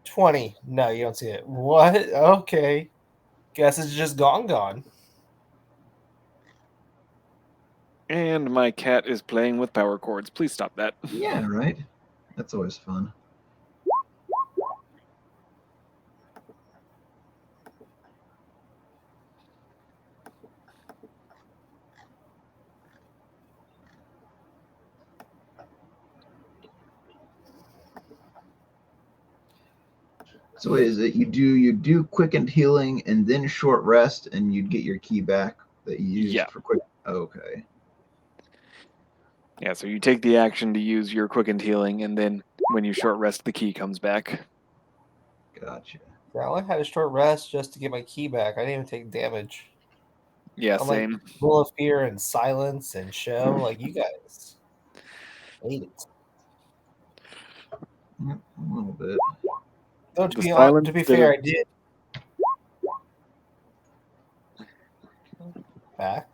20. No, you don't see it. What? Okay. Guess it's just gone. And my cat is playing with power cords. Please stop that. Yeah, right. That's always fun. So is it you do quickened healing and then short rest, and you'd get your key back that you used for quick? Okay. Yeah, so you take the action to use your quickened healing, and then when you short rest, the key comes back. Gotcha. I only had a short rest just to get my key back. I didn't even take damage. Yeah, I'm like same. full of fear and silence and show. Like you guys hate it. Yep, a little bit. Though The silence to be did fair, it. I did back.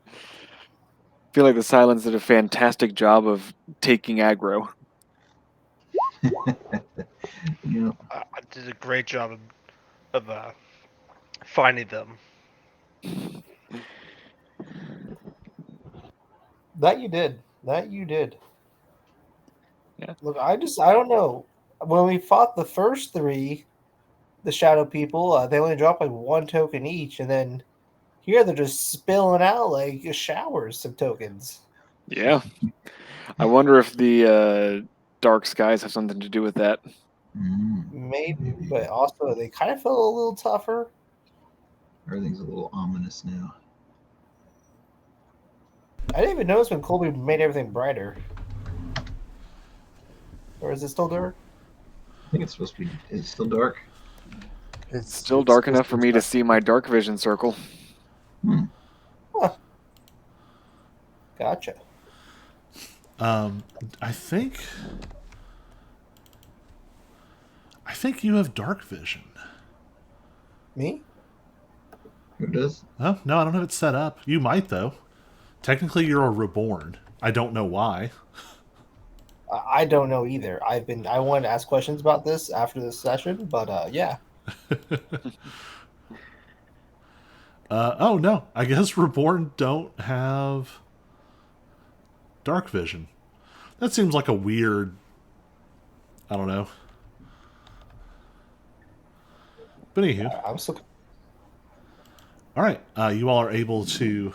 I feel like the silence did a fantastic job of taking aggro. Yep. I did a great job of finding them. That you did. That you did. Yeah. Look, I don't know. When we fought the first three, the shadow people, they only dropped like one token each, and then here they're just spilling out like showers of tokens. Yeah. I wonder if the dark skies have something to do with that. Maybe, but also they kind of feel a little tougher. Everything's a little ominous now. I didn't even notice when Colby made everything brighter. Or is it still dark? I think it's supposed to be. Is it still dark? It's Still dark supposed enough for me to see my dark vision circle. Hmm. Huh. Gotcha. I think you have dark vision. Me? Who does? Oh, no, I don't have it set up. You might though. Technically, you're a reborn. I don't know why. I don't know either. I wanted to ask questions about this after this session, but yeah. Oh no, I guess reborn don't have dark vision. That seems like a weird. I don't know. But anywho, I'm still all right. You all are able to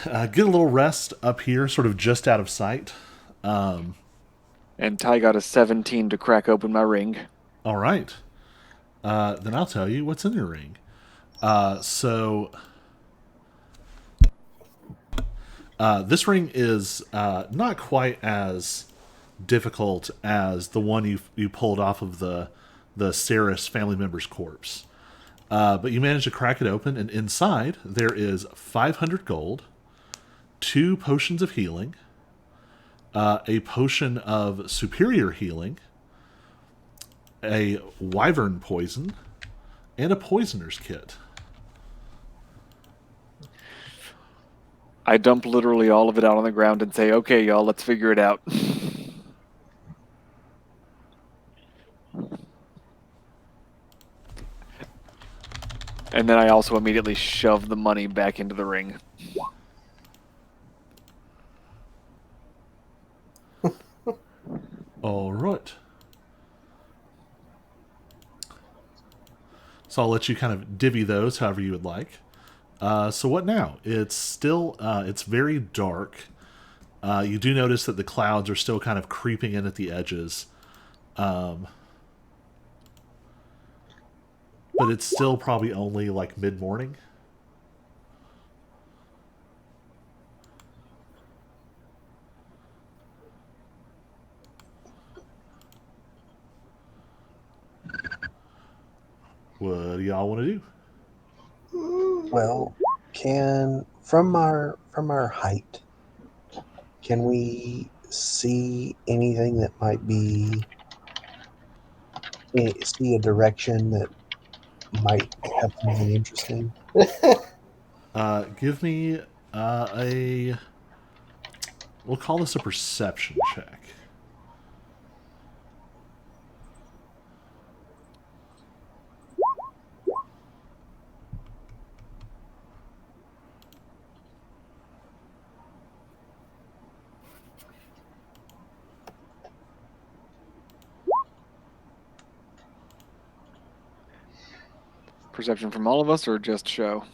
get a little rest up here, sort of just out of sight. And Ty got a 17 to crack open my ring. All right. Then I'll tell you what's in your ring. So this ring is not quite as difficult as the one you pulled off of the Ceres family member's corpse. But you managed to crack it open, and inside there is 500 gold, 2 potions of healing, a potion of superior healing, a wyvern poison, and a poisoner's kit. I dump literally all of it out on the ground and say, okay, y'all, let's figure it out. And then I also immediately shove the money back into the ring. All right. So I'll let you kind of divvy those however you would like. So what now? It's still it's very dark. You do notice that the clouds are still kind of creeping in at the edges. But it's still probably only like mid-morning. What do y'all want to do? Well, can from our height, can we see anything that might be see a direction that might have something interesting? Give me a. We'll call this a perception check. Perception from all of us or just show?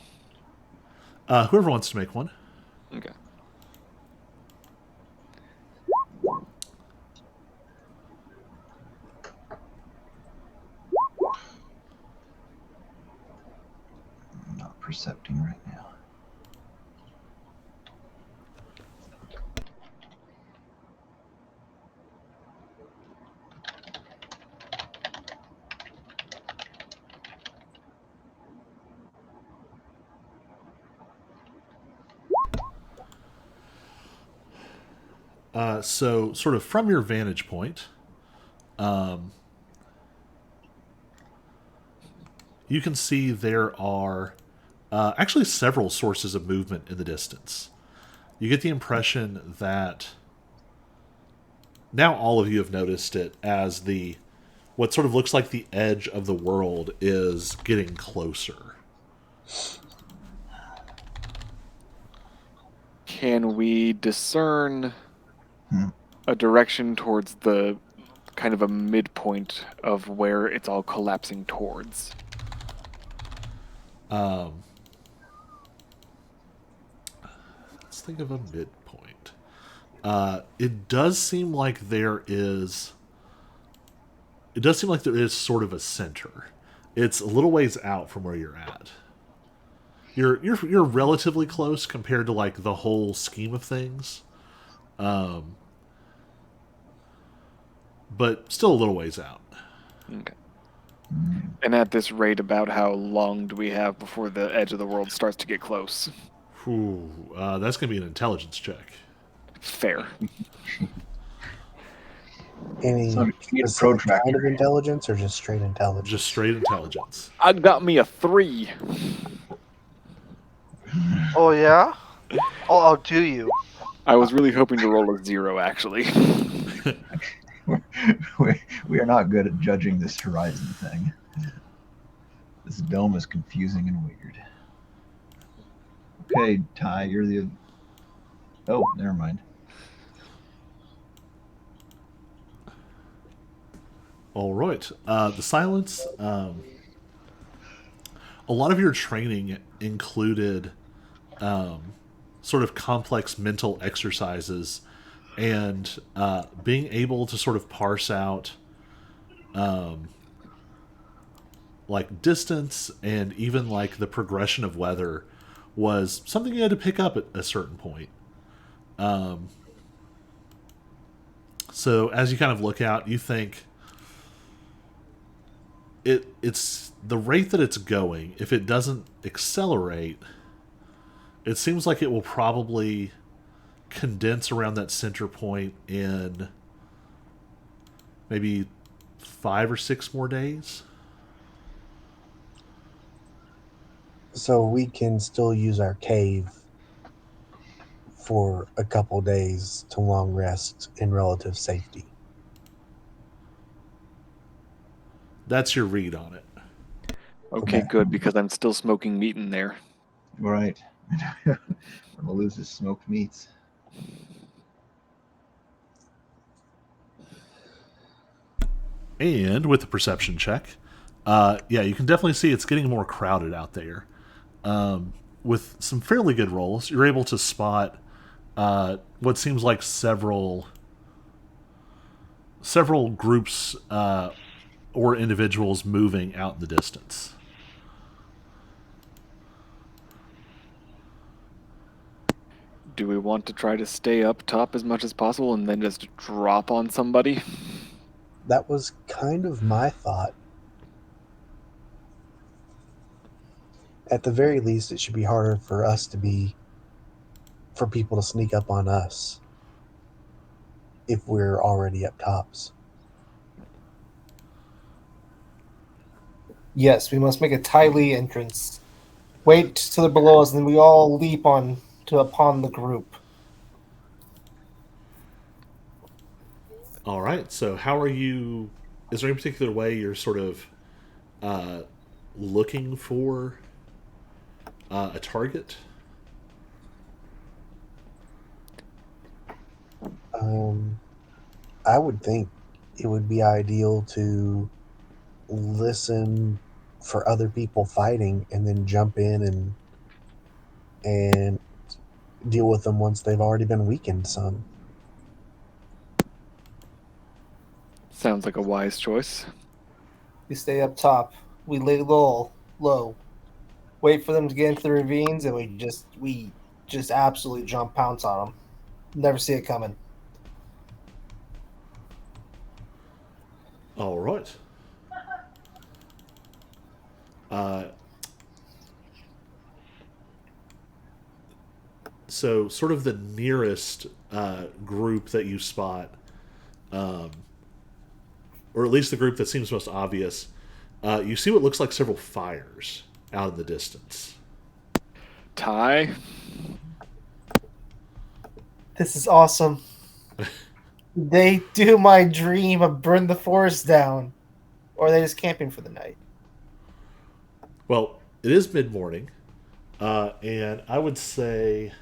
Whoever wants to make one. Okay. I'm not percepting right now. So, sort of from your vantage point, you can see there are actually several sources of movement in the distance. You get the impression that now all of you have noticed it as what sort of looks like the edge of the world is getting closer. Can we discern Hmm. a direction towards the kind of a midpoint of where it's all collapsing towards? Let's think of a midpoint. It does seem like there is. It does seem like there is sort of a center. It's a little ways out from where you're at. You're relatively close compared to like the whole scheme of things, but still a little ways out. Okay. And at this rate, about how long do we have before the edge of the world starts to get close? Whew, that's going to be an intelligence check. Fair. Any So you need a specific kind protractor. of intelligence or just straight intelligence? Just straight intelligence. I got me a 3. Oh yeah. Oh, I'll do you. I was really hoping to roll a 0, actually. We are not good at judging this horizon thing. This dome is confusing and weird. Okay, Ty, you're the. Oh, never mind. All right. The silence. A lot of your training included sort of complex mental exercises and being able to sort of parse out like distance and even like the progression of weather was something you had to pick up at a certain point. So as you kind of look out, you think it's the rate that it's going. If it doesn't accelerate, it seems like it will probably condense around that center point in maybe 5 or 6 more days. So we can still use our cave for a couple days to long rest in relative safety. That's your read on it. Okay, Okay. good, because I'm still smoking meat in there. Right. I'm gonna lose his smoked meats. And with the perception check, yeah, you can definitely see it's getting more crowded out there. With some fairly good rolls, you're able to spot what seems like several groups or individuals moving out in the distance. Do we want to try to stay up top as much as possible and then just drop on somebody? That was kind of my thought. At the very least, it should be harder for people to sneak up on us if we're already up tops. Yes, we must make a tiley entrance. Wait till they're below us, and then we all leap upon the group. All right. So, how are you? Is there any particular way you're sort of looking for a target? I would think it would be ideal to listen for other people fighting and then jump in and deal with them once they've already been weakened some. Sounds like a wise choice. We stay up top. We lay low. Wait for them to get into the ravines, and we just absolutely jump pounce on them. Never see it coming. All right. so sort of the nearest group that you spot, um, or at least the group that seems most obvious, you see what looks like several fires out in the distance. Ty, This is awesome. They do my dream of burn the forest down, or are they just camping for the night? Well, it is mid morning, and I would say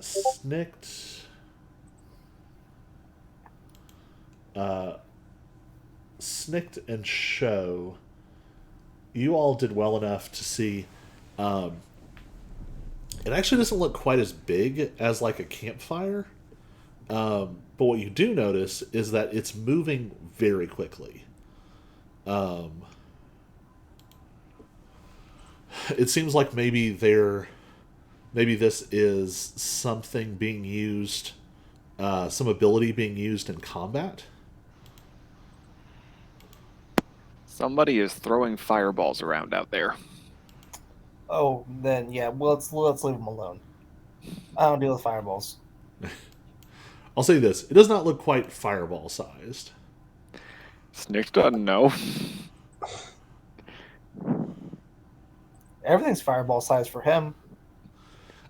Snicked, uh, Snicked and Show, you all did well enough to see. Um, it actually doesn't look quite as big as like a campfire, but what you do notice is that it's moving very quickly. Um, it seems like maybe this is something being used, some ability being used in combat. somebody is throwing fireballs around out there. Oh, then yeah. Well, let's leave them alone. I don't deal with fireballs. I'll say this: it does not look quite fireball sized. Snick doesn't know. Everything's fireball size for him.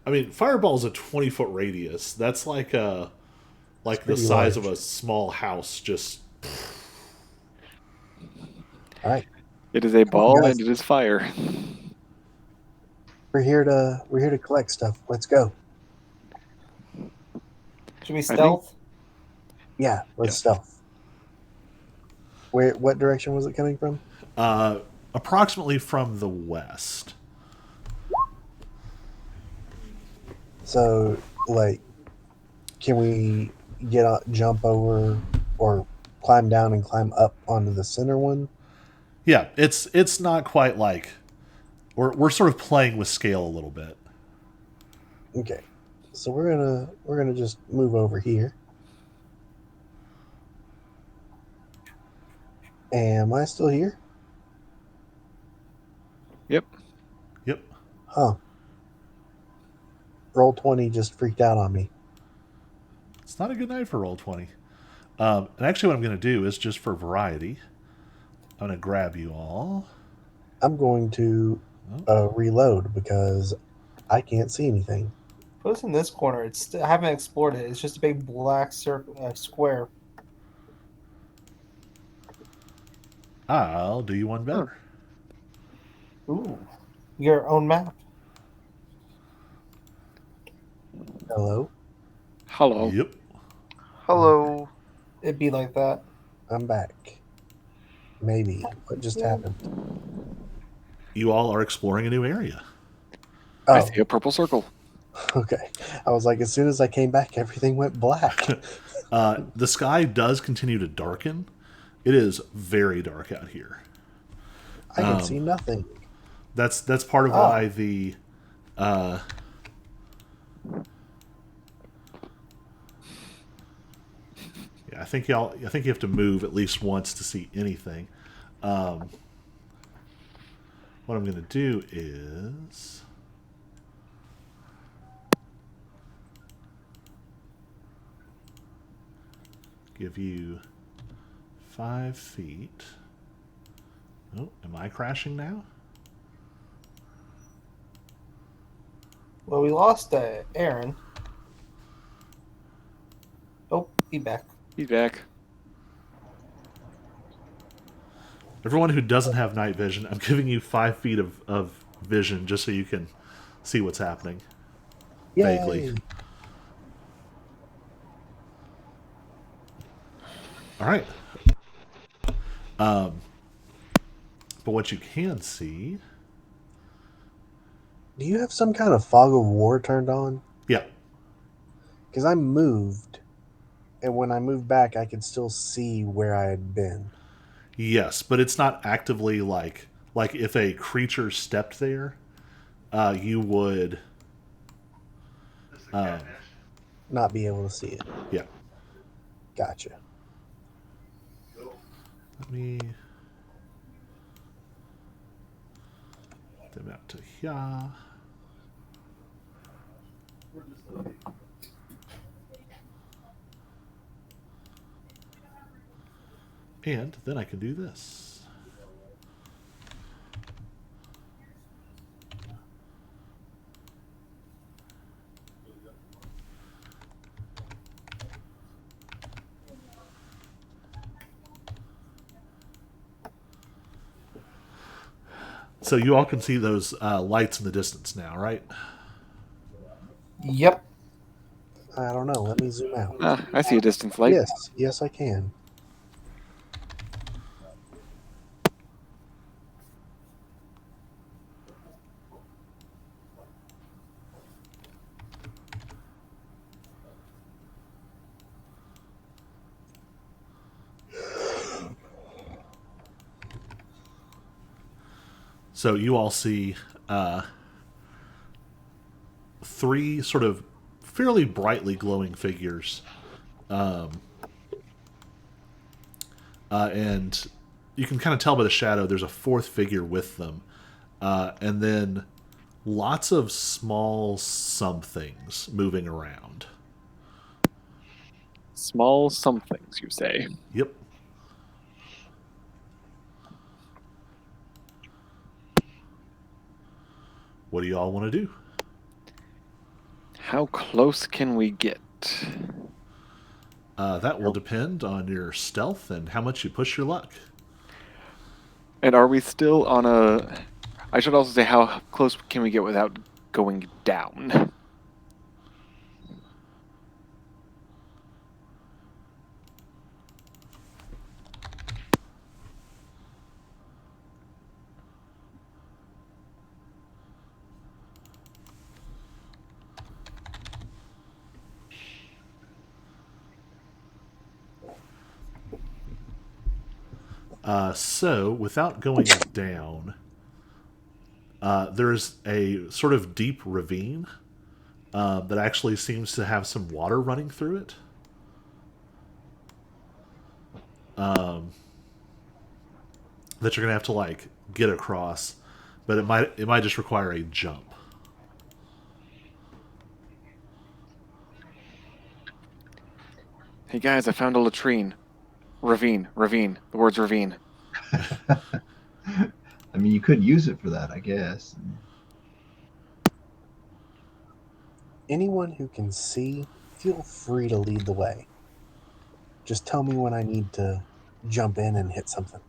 I mean, fireball's a 20-foot radius. That's like It's the pretty size large. of a small house. Just All right, It is a come on, ball guys. and it is fire. We're here to collect stuff. Let's go. Should we I think stealth? Yeah, let's Yeah. stealth. What direction was it coming from? approximately from the west. So, like, can we jump over, or climb down and climb up onto the center one? Yeah, it's not quite like we're sort of playing with scale a little bit. Okay. So we're gonna just move over here. Am I still here? Yep. Yep. Huh. Roll 20 just freaked out on me. It's not a good night for roll 20. And actually, what I'm going to do is just for variety, I'm going to grab you all. I'm going to reload because I can't see anything. Put us in this corner. I haven't explored it. It's just a big black circle, square. I'll do you one better. Ooh, your own map. Hello? Hello. Yep. Hello. It'd be like that. I'm back. Maybe. What just happened? You all are exploring a new area. I Oh, see a purple circle. okay. I was like, as soon as I came back, everything went black. The sky does continue to darken. It is very dark out here. I can see nothing. That's part of Oh. why the yeah, I think you have to move at least once to see anything. What I'm going to do is give you 5 feet. Oh, am I crashing now? Well, we lost Aaron. Oh, he back. He's back. Everyone who doesn't have night vision, I'm giving you 5 feet of vision just so you can see what's happening. Vaguely. Yay! All right. But what you can see, Do you have some kind of fog of war turned on? yeah, Because I moved, and when I moved back, I could still see where I had been. yes, but it's not actively like if a creature stepped there, you would, Not be able to see it. yeah. Gotcha. Let me. them out to here. And then I can do this. So you all can see those lights in the distance now, right? Yep. I don't know. Let me zoom out. I see a distance light. Yes, I can. So you all see three sort of fairly brightly glowing figures. And you can kind of tell by the shadow there's a fourth figure with them. And then lots of small somethings moving around. Small somethings, you say. Yep. What do you all want to do? How close can we get? That will depend on your stealth and how much you push your luck. And are we still on a... I should also say, how close can we get without going down? So, without going down, there's a sort of deep ravine that actually seems to have some water running through it. That you're gonna have to like get across, but it might just require a jump. Hey guys, I found a latrine. Ravine. The word's ravine. I mean, you could use it for that, I guess. Anyone who can see, feel free to lead the way. Just tell me when I need to jump in and hit something.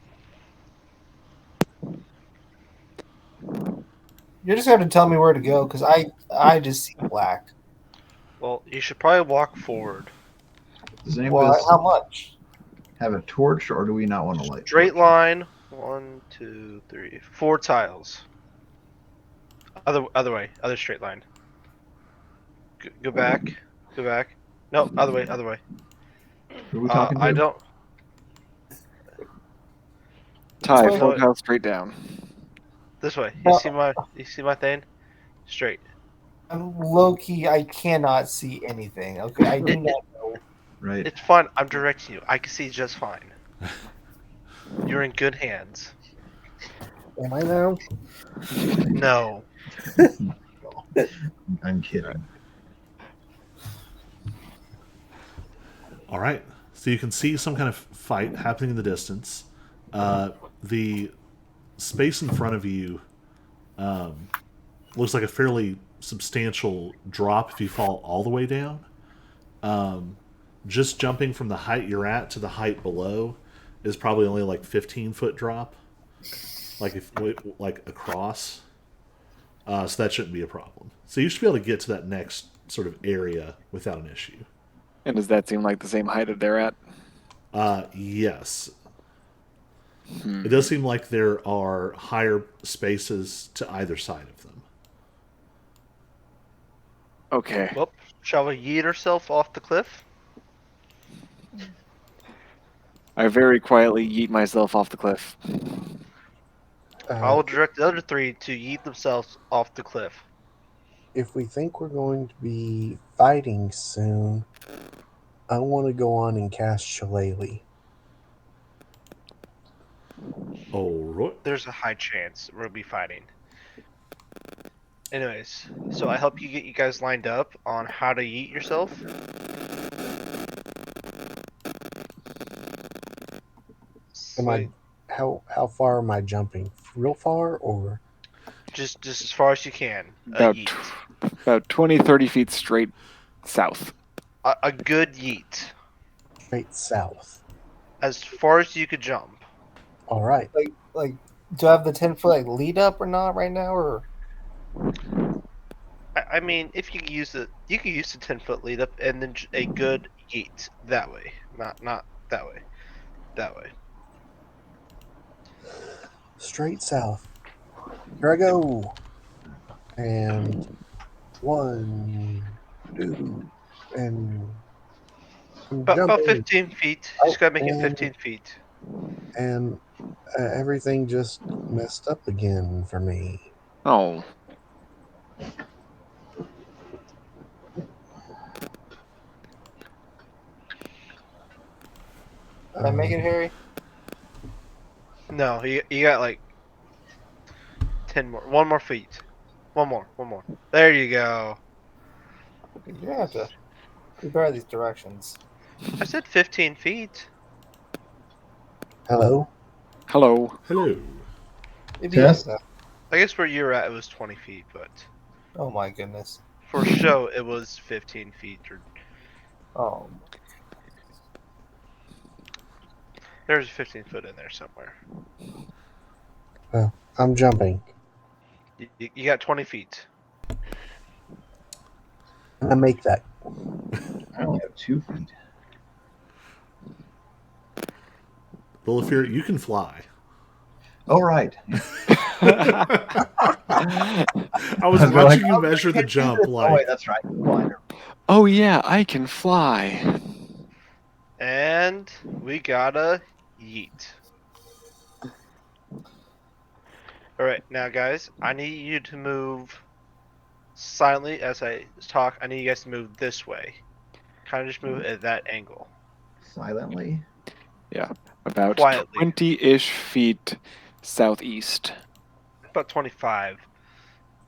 You're just going to tell me where to go because I just see black. Well, you should probably walk forward. Does anyone Well, else how much? have a torch, or do we not want to light? Straight torches? line. 1, 2, 3, 4 tiles. Other way. Other straight line. Go back. Go back. No, other way. Other way. Who are we talking to? I don't. Ty, way. 4 tiles straight down. This way. Well- You see my thing? Straight. I'm low key. I cannot see anything. Okay, I do not know. Right. It's fine. I'm directing you. I can see just fine. You're in good hands. Am I now? No. I'm kidding. All right. So you can see some kind of fight happening in the distance. The space in front of you looks like a fairly substantial drop if you fall all the way down. Just jumping from the height you're at to the height below is probably only like 15-foot drop, like across. So that shouldn't be a problem. So you should be able to get to that next sort of area without an issue. And does that seem like the same height that they're at? Yes. It does seem like there are higher spaces to either side of them. Okay. Well, shall we yeet ourselves off the cliff? I very quietly yeet myself off the cliff. I will direct the other three to yeet themselves off the cliff. If we think we're going to be fighting soon, I want to go on and cast Shillelagh. All right. There's a high chance we'll be fighting. Anyways, so I help you get you guys lined up on how to yeet yourself. Am I? Like, How far am I jumping? Real far or just as far as you can. A About yeet. about 20, 30 feet straight south. A good yeet. straight south? As far as you could jump. All right. Like, do I have the 10 foot like lead up or not right now? Or I mean, if you use you can use the 10-foot lead up and then a good yeet that way. Not that way. That way. Straight south. Here I go. And 1, 2, and I'm About jumping. 15 feet. You Oh, just gotta make it and 15 feet. everything just messed up again for me. Oh, can I make it, Harry? No, you got like 10 more. One more feet. One more. There you go. You're gonna have to prepare these directions. I said 15 feet. Hello. hello. Hello. It'd be like Test. that. I guess where you're at, it was 20 feet, but Oh my goodness. for show, it was 15 feet. Or Oh, there's a 15 foot in there somewhere. I'm jumping. You got 20 feet. I make that. I only have 2 feet. Bullifear, you can fly. Oh, right. I was Like, watching you oh, measure I the can't do jump this. Oh, wait, like that's right. Glider. Oh yeah, I can fly. And we gotta yeet. Alright, now guys, I need you to move silently as I talk. I need you guys to move this way. Kind of just move at that angle. Silently. Yeah, about Quietly. 20-ish feet southeast. About 25.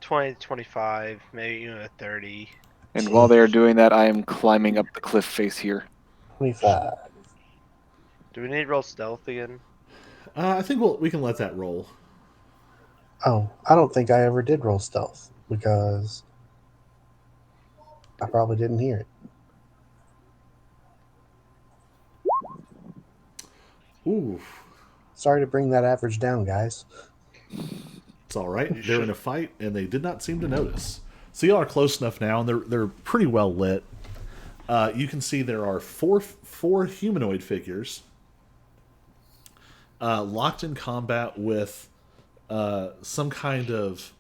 20 to 25, maybe even a 30. And while they are doing that, I am climbing up the cliff face here. 25. Do we need to roll stealth again? I think we can let that roll. Oh, I don't think I ever did roll stealth because I probably didn't hear it. Ooh, Sorry to bring that average down, guys. it's all right. You They're in should- a fight, and they did not seem to notice. So y'all are close enough now, and they're pretty well lit. You can see there are four humanoid figures locked in combat with some kind of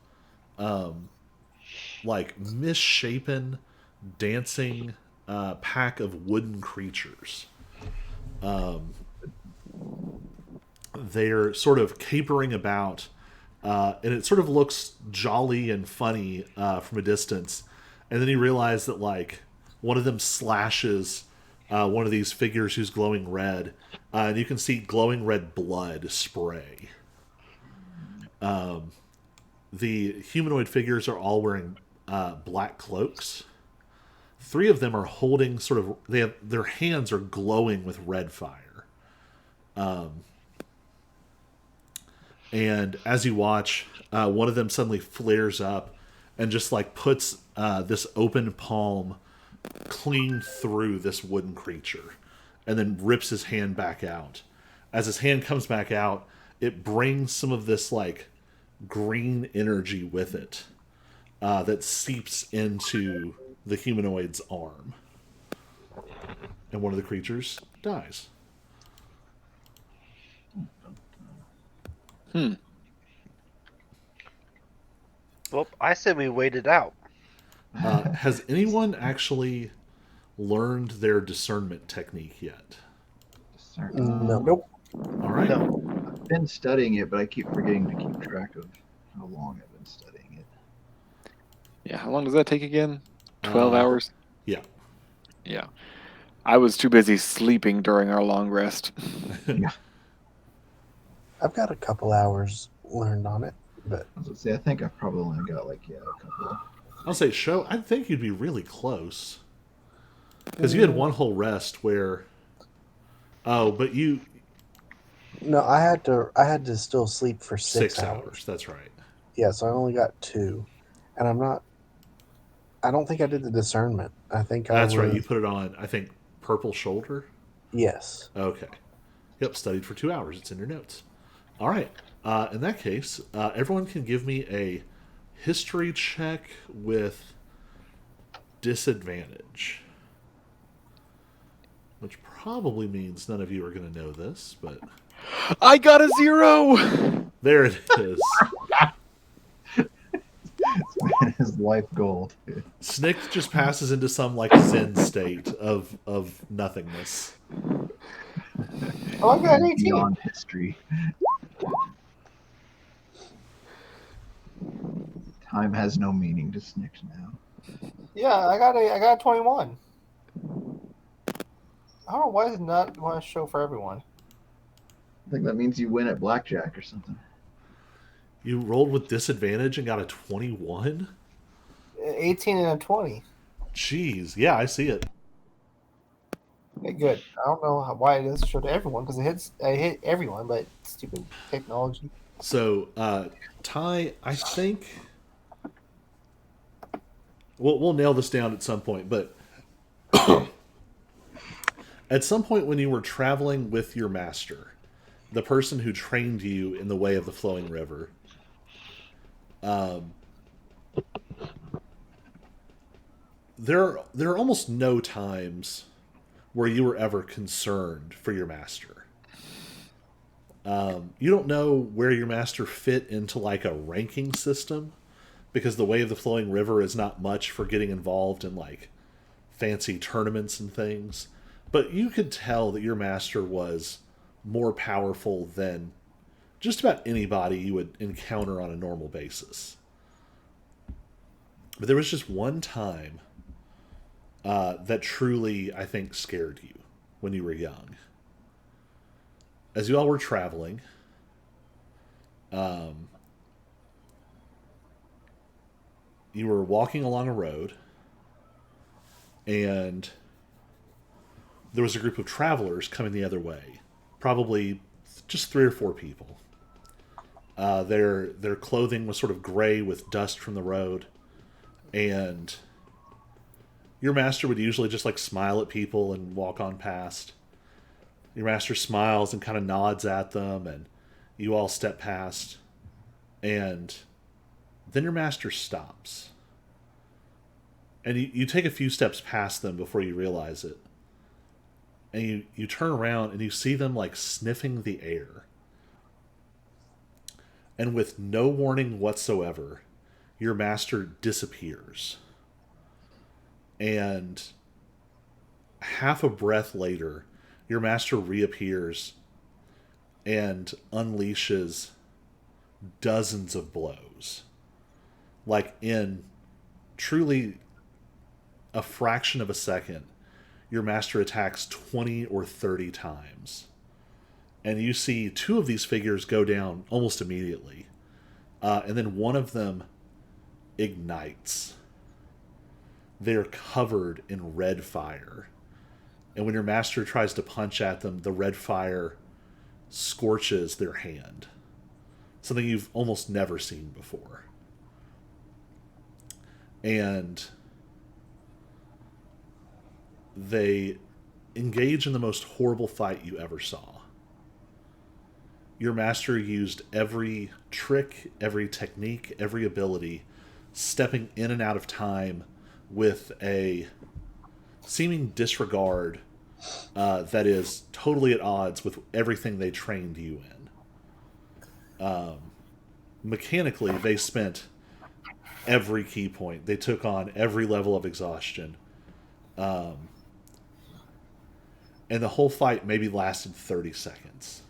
like misshapen dancing pack of wooden creatures. They're sort of capering about, and it sort of looks jolly and funny from a distance. And then you realize that like one of them slashes one of these figures who's glowing red, and you can see glowing red blood spray. The humanoid figures are all wearing black cloaks. Three of them are holding sort of their hands are glowing with red fire. And as you watch, one of them suddenly flares up and just like puts this open palm clean through this wooden creature and then rips his hand back out. As his hand comes back out, it brings some of this like green energy with it that seeps into the humanoid's arm. And one of the creatures dies. Well, I said we waited out. Has anyone actually learned their discernment technique yet? No. Nope. All right. No. I've been studying it, but I keep forgetting to keep track of how long I've been studying it. Yeah, how long does that take again? 12 hours? Yeah. Yeah. I was too busy sleeping during our long rest. I've got a couple hours learned on it. But I was gonna say, I think I've probably only got like a couple. I'll say show. I think you'd be really close because you had one whole rest where. Oh, but you no, I had to still sleep for 6 hours. That's right. Yeah, so I only got 2, and I don't think I did the discernment. I think I That's right. You was. put it on. I think purple shoulder. Yes. Okay. Yep. Studied for 2 hours. It's in your notes. All right. In that case, everyone can give me a history check with disadvantage, which probably means none of you are going to know this, but I got a 0. there it is. This man is life gold. Snick just passes into some like Zen state of nothingness. Oh, I got an 18. Beyond history. Time has no meaning to Snick now. Yeah, I got a 21. I don't know why is it not want to show for everyone. I think that means you win at blackjack or something. You rolled with disadvantage and got a 21? 18 and a 20. Jeez. Yeah, I see it. Okay, good. I don't know why it doesn't show to everyone because I hit everyone, but stupid technology. So, Ty, I think we'll nail this down at some point, but at some point when you were traveling with your master, the person who trained you in the way of the flowing river, there are almost no times where you were ever concerned for your master. You don't know where your master fit into like a ranking system, because the way of the flowing river is not much for getting involved in like fancy tournaments and things. But you could tell that your master was more powerful than just about anybody you would encounter on a normal basis. But there was just one time that truly, I think, scared you when you were young. As you all were traveling, you were walking along a road, and there was a group of travelers coming the other way. Probably just 3 or 4 people. Their clothing was sort of gray with dust from the road, and your master would usually just like smile at people and walk on past. Your master smiles and kind of nods at them, and you all step past, and then your master stops. And you take a few steps past them before you realize it. And you turn around and you see them like sniffing the air. And with no warning whatsoever, your master disappears. And half a breath later, your master reappears and unleashes dozens of blows. Like in truly a fraction of a second, your master attacks 20 or 30 times. And you see 2 of these figures go down almost immediately. And then one of them ignites. They're covered in red fire. And when your master tries to punch at them, the red fire scorches their hand. Something you've almost never seen before. And they engage in the most horrible fight you ever saw. Your master used every trick, every technique, every ability, stepping in and out of time with a seeming disregard that is totally at odds with everything they trained you in. Mechanically, they spent every key point. They took on every level of exhaustion. And the whole fight maybe lasted 30 seconds.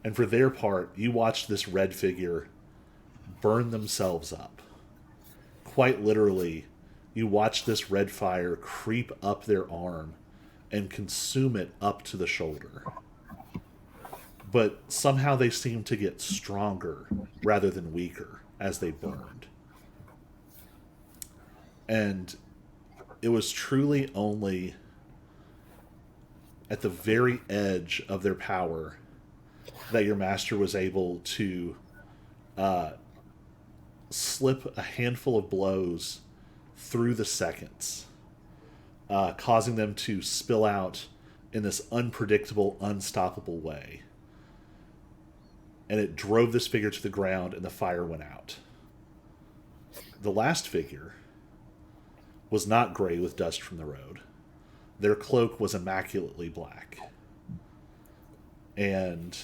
And for their part, you watched this red figure burn themselves up. Quite literally, you watched this red fire creep up their arm and consume it up to the shoulder. but somehow they seemed to get stronger rather than weaker as they burned. And it was truly only at the very edge of their power that your master was able to slip a handful of blows through the seconds, causing them to spill out in this unpredictable, unstoppable way. And it drove this figure to the ground, and the fire went out. The last figure was not gray with dust from the road. Their cloak was immaculately black. And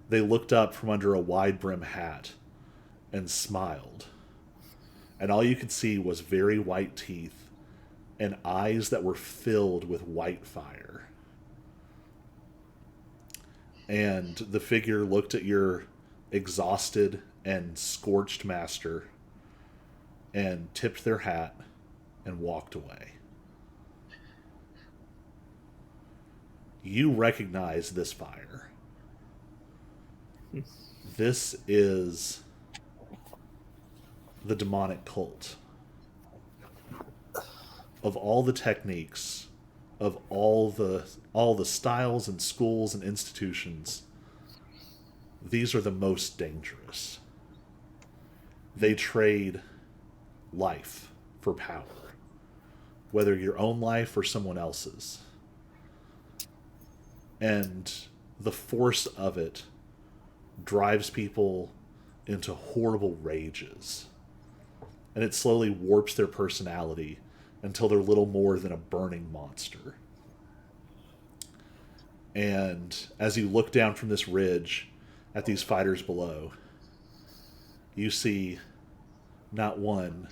they looked up from under a wide brim hat and smiled. And all you could see was very white teeth and eyes that were filled with white fire. And the figure looked at your exhausted and scorched master and tipped their hat and walked away. You recognize this fire. This is the demonic cult. Of all the techniques, of all the styles and schools and institutions, these are the most dangerous. They trade life for power, whether your own life or someone else's. And the force of it drives people into horrible rages. And it slowly warps their personality until they're little more than a burning monster. And as you look down from this ridge at these fighters below, you see not one,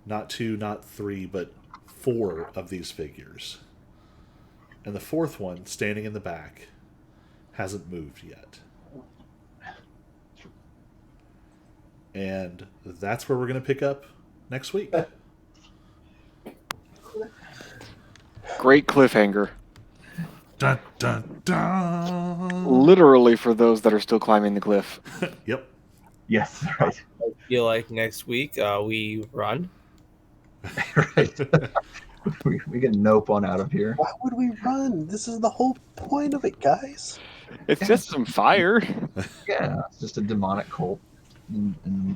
not two, not three, but 4 of these figures. And the 4th one, standing in the back, hasn't moved yet. And that's where we're going to pick up next week. Great cliffhanger. Dun, dun, dun. Literally for those that are still climbing the cliff. Yep. Yes, right. I feel like next week we run. Right. we can nope on out of here. Why would we run? This is the whole point of it, guys. It's just some fire. Yeah, it's just a demonic cult and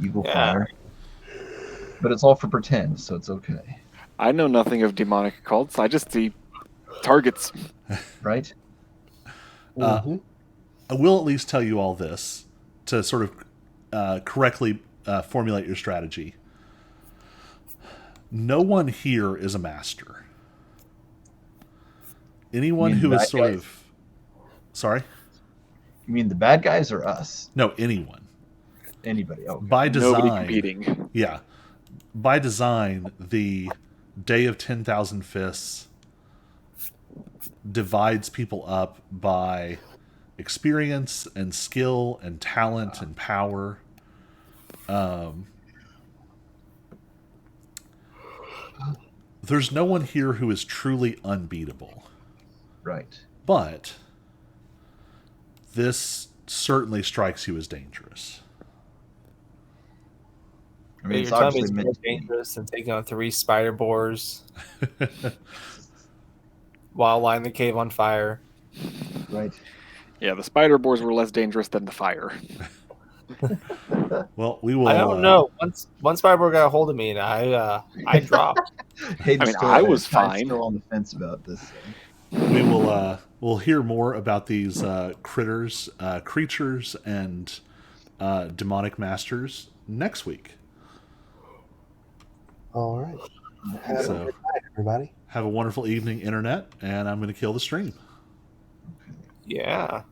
evil Yeah. fire. But it's all for pretend, so it's okay. I know nothing of demonic cults. I just see targets. Right? Mhm. I will at least tell you all this to sort of correctly formulate your strategy. No one here is a master. Anyone You mean who is bad sort guys? of... Sorry? You mean the bad guys or us? No, anyone. Anybody? Oh, okay. By Nobody design... competing. Yeah. By design, the Day of 10,000 Fists divides people up by experience and skill and talent and power. There's no one here who is truly unbeatable. Right. But this certainly strikes you as dangerous. I mean, You're it's telling me obviously it's more meant to be. dangerous than taking on 3 spider boars while lighting the cave on fire. Right. Yeah, the spider boars were less dangerous than the fire. Well, we will... I don't know. One spider boar got a hold of me, and I dropped. Hayden's I was Ty's fine. Still on the fence about this. We will we'll hear more about these creatures, and demonic masters next week. All right. Have So- a good night, everybody. Have a wonderful evening, Internet, and I'm going to kill the stream. Yeah.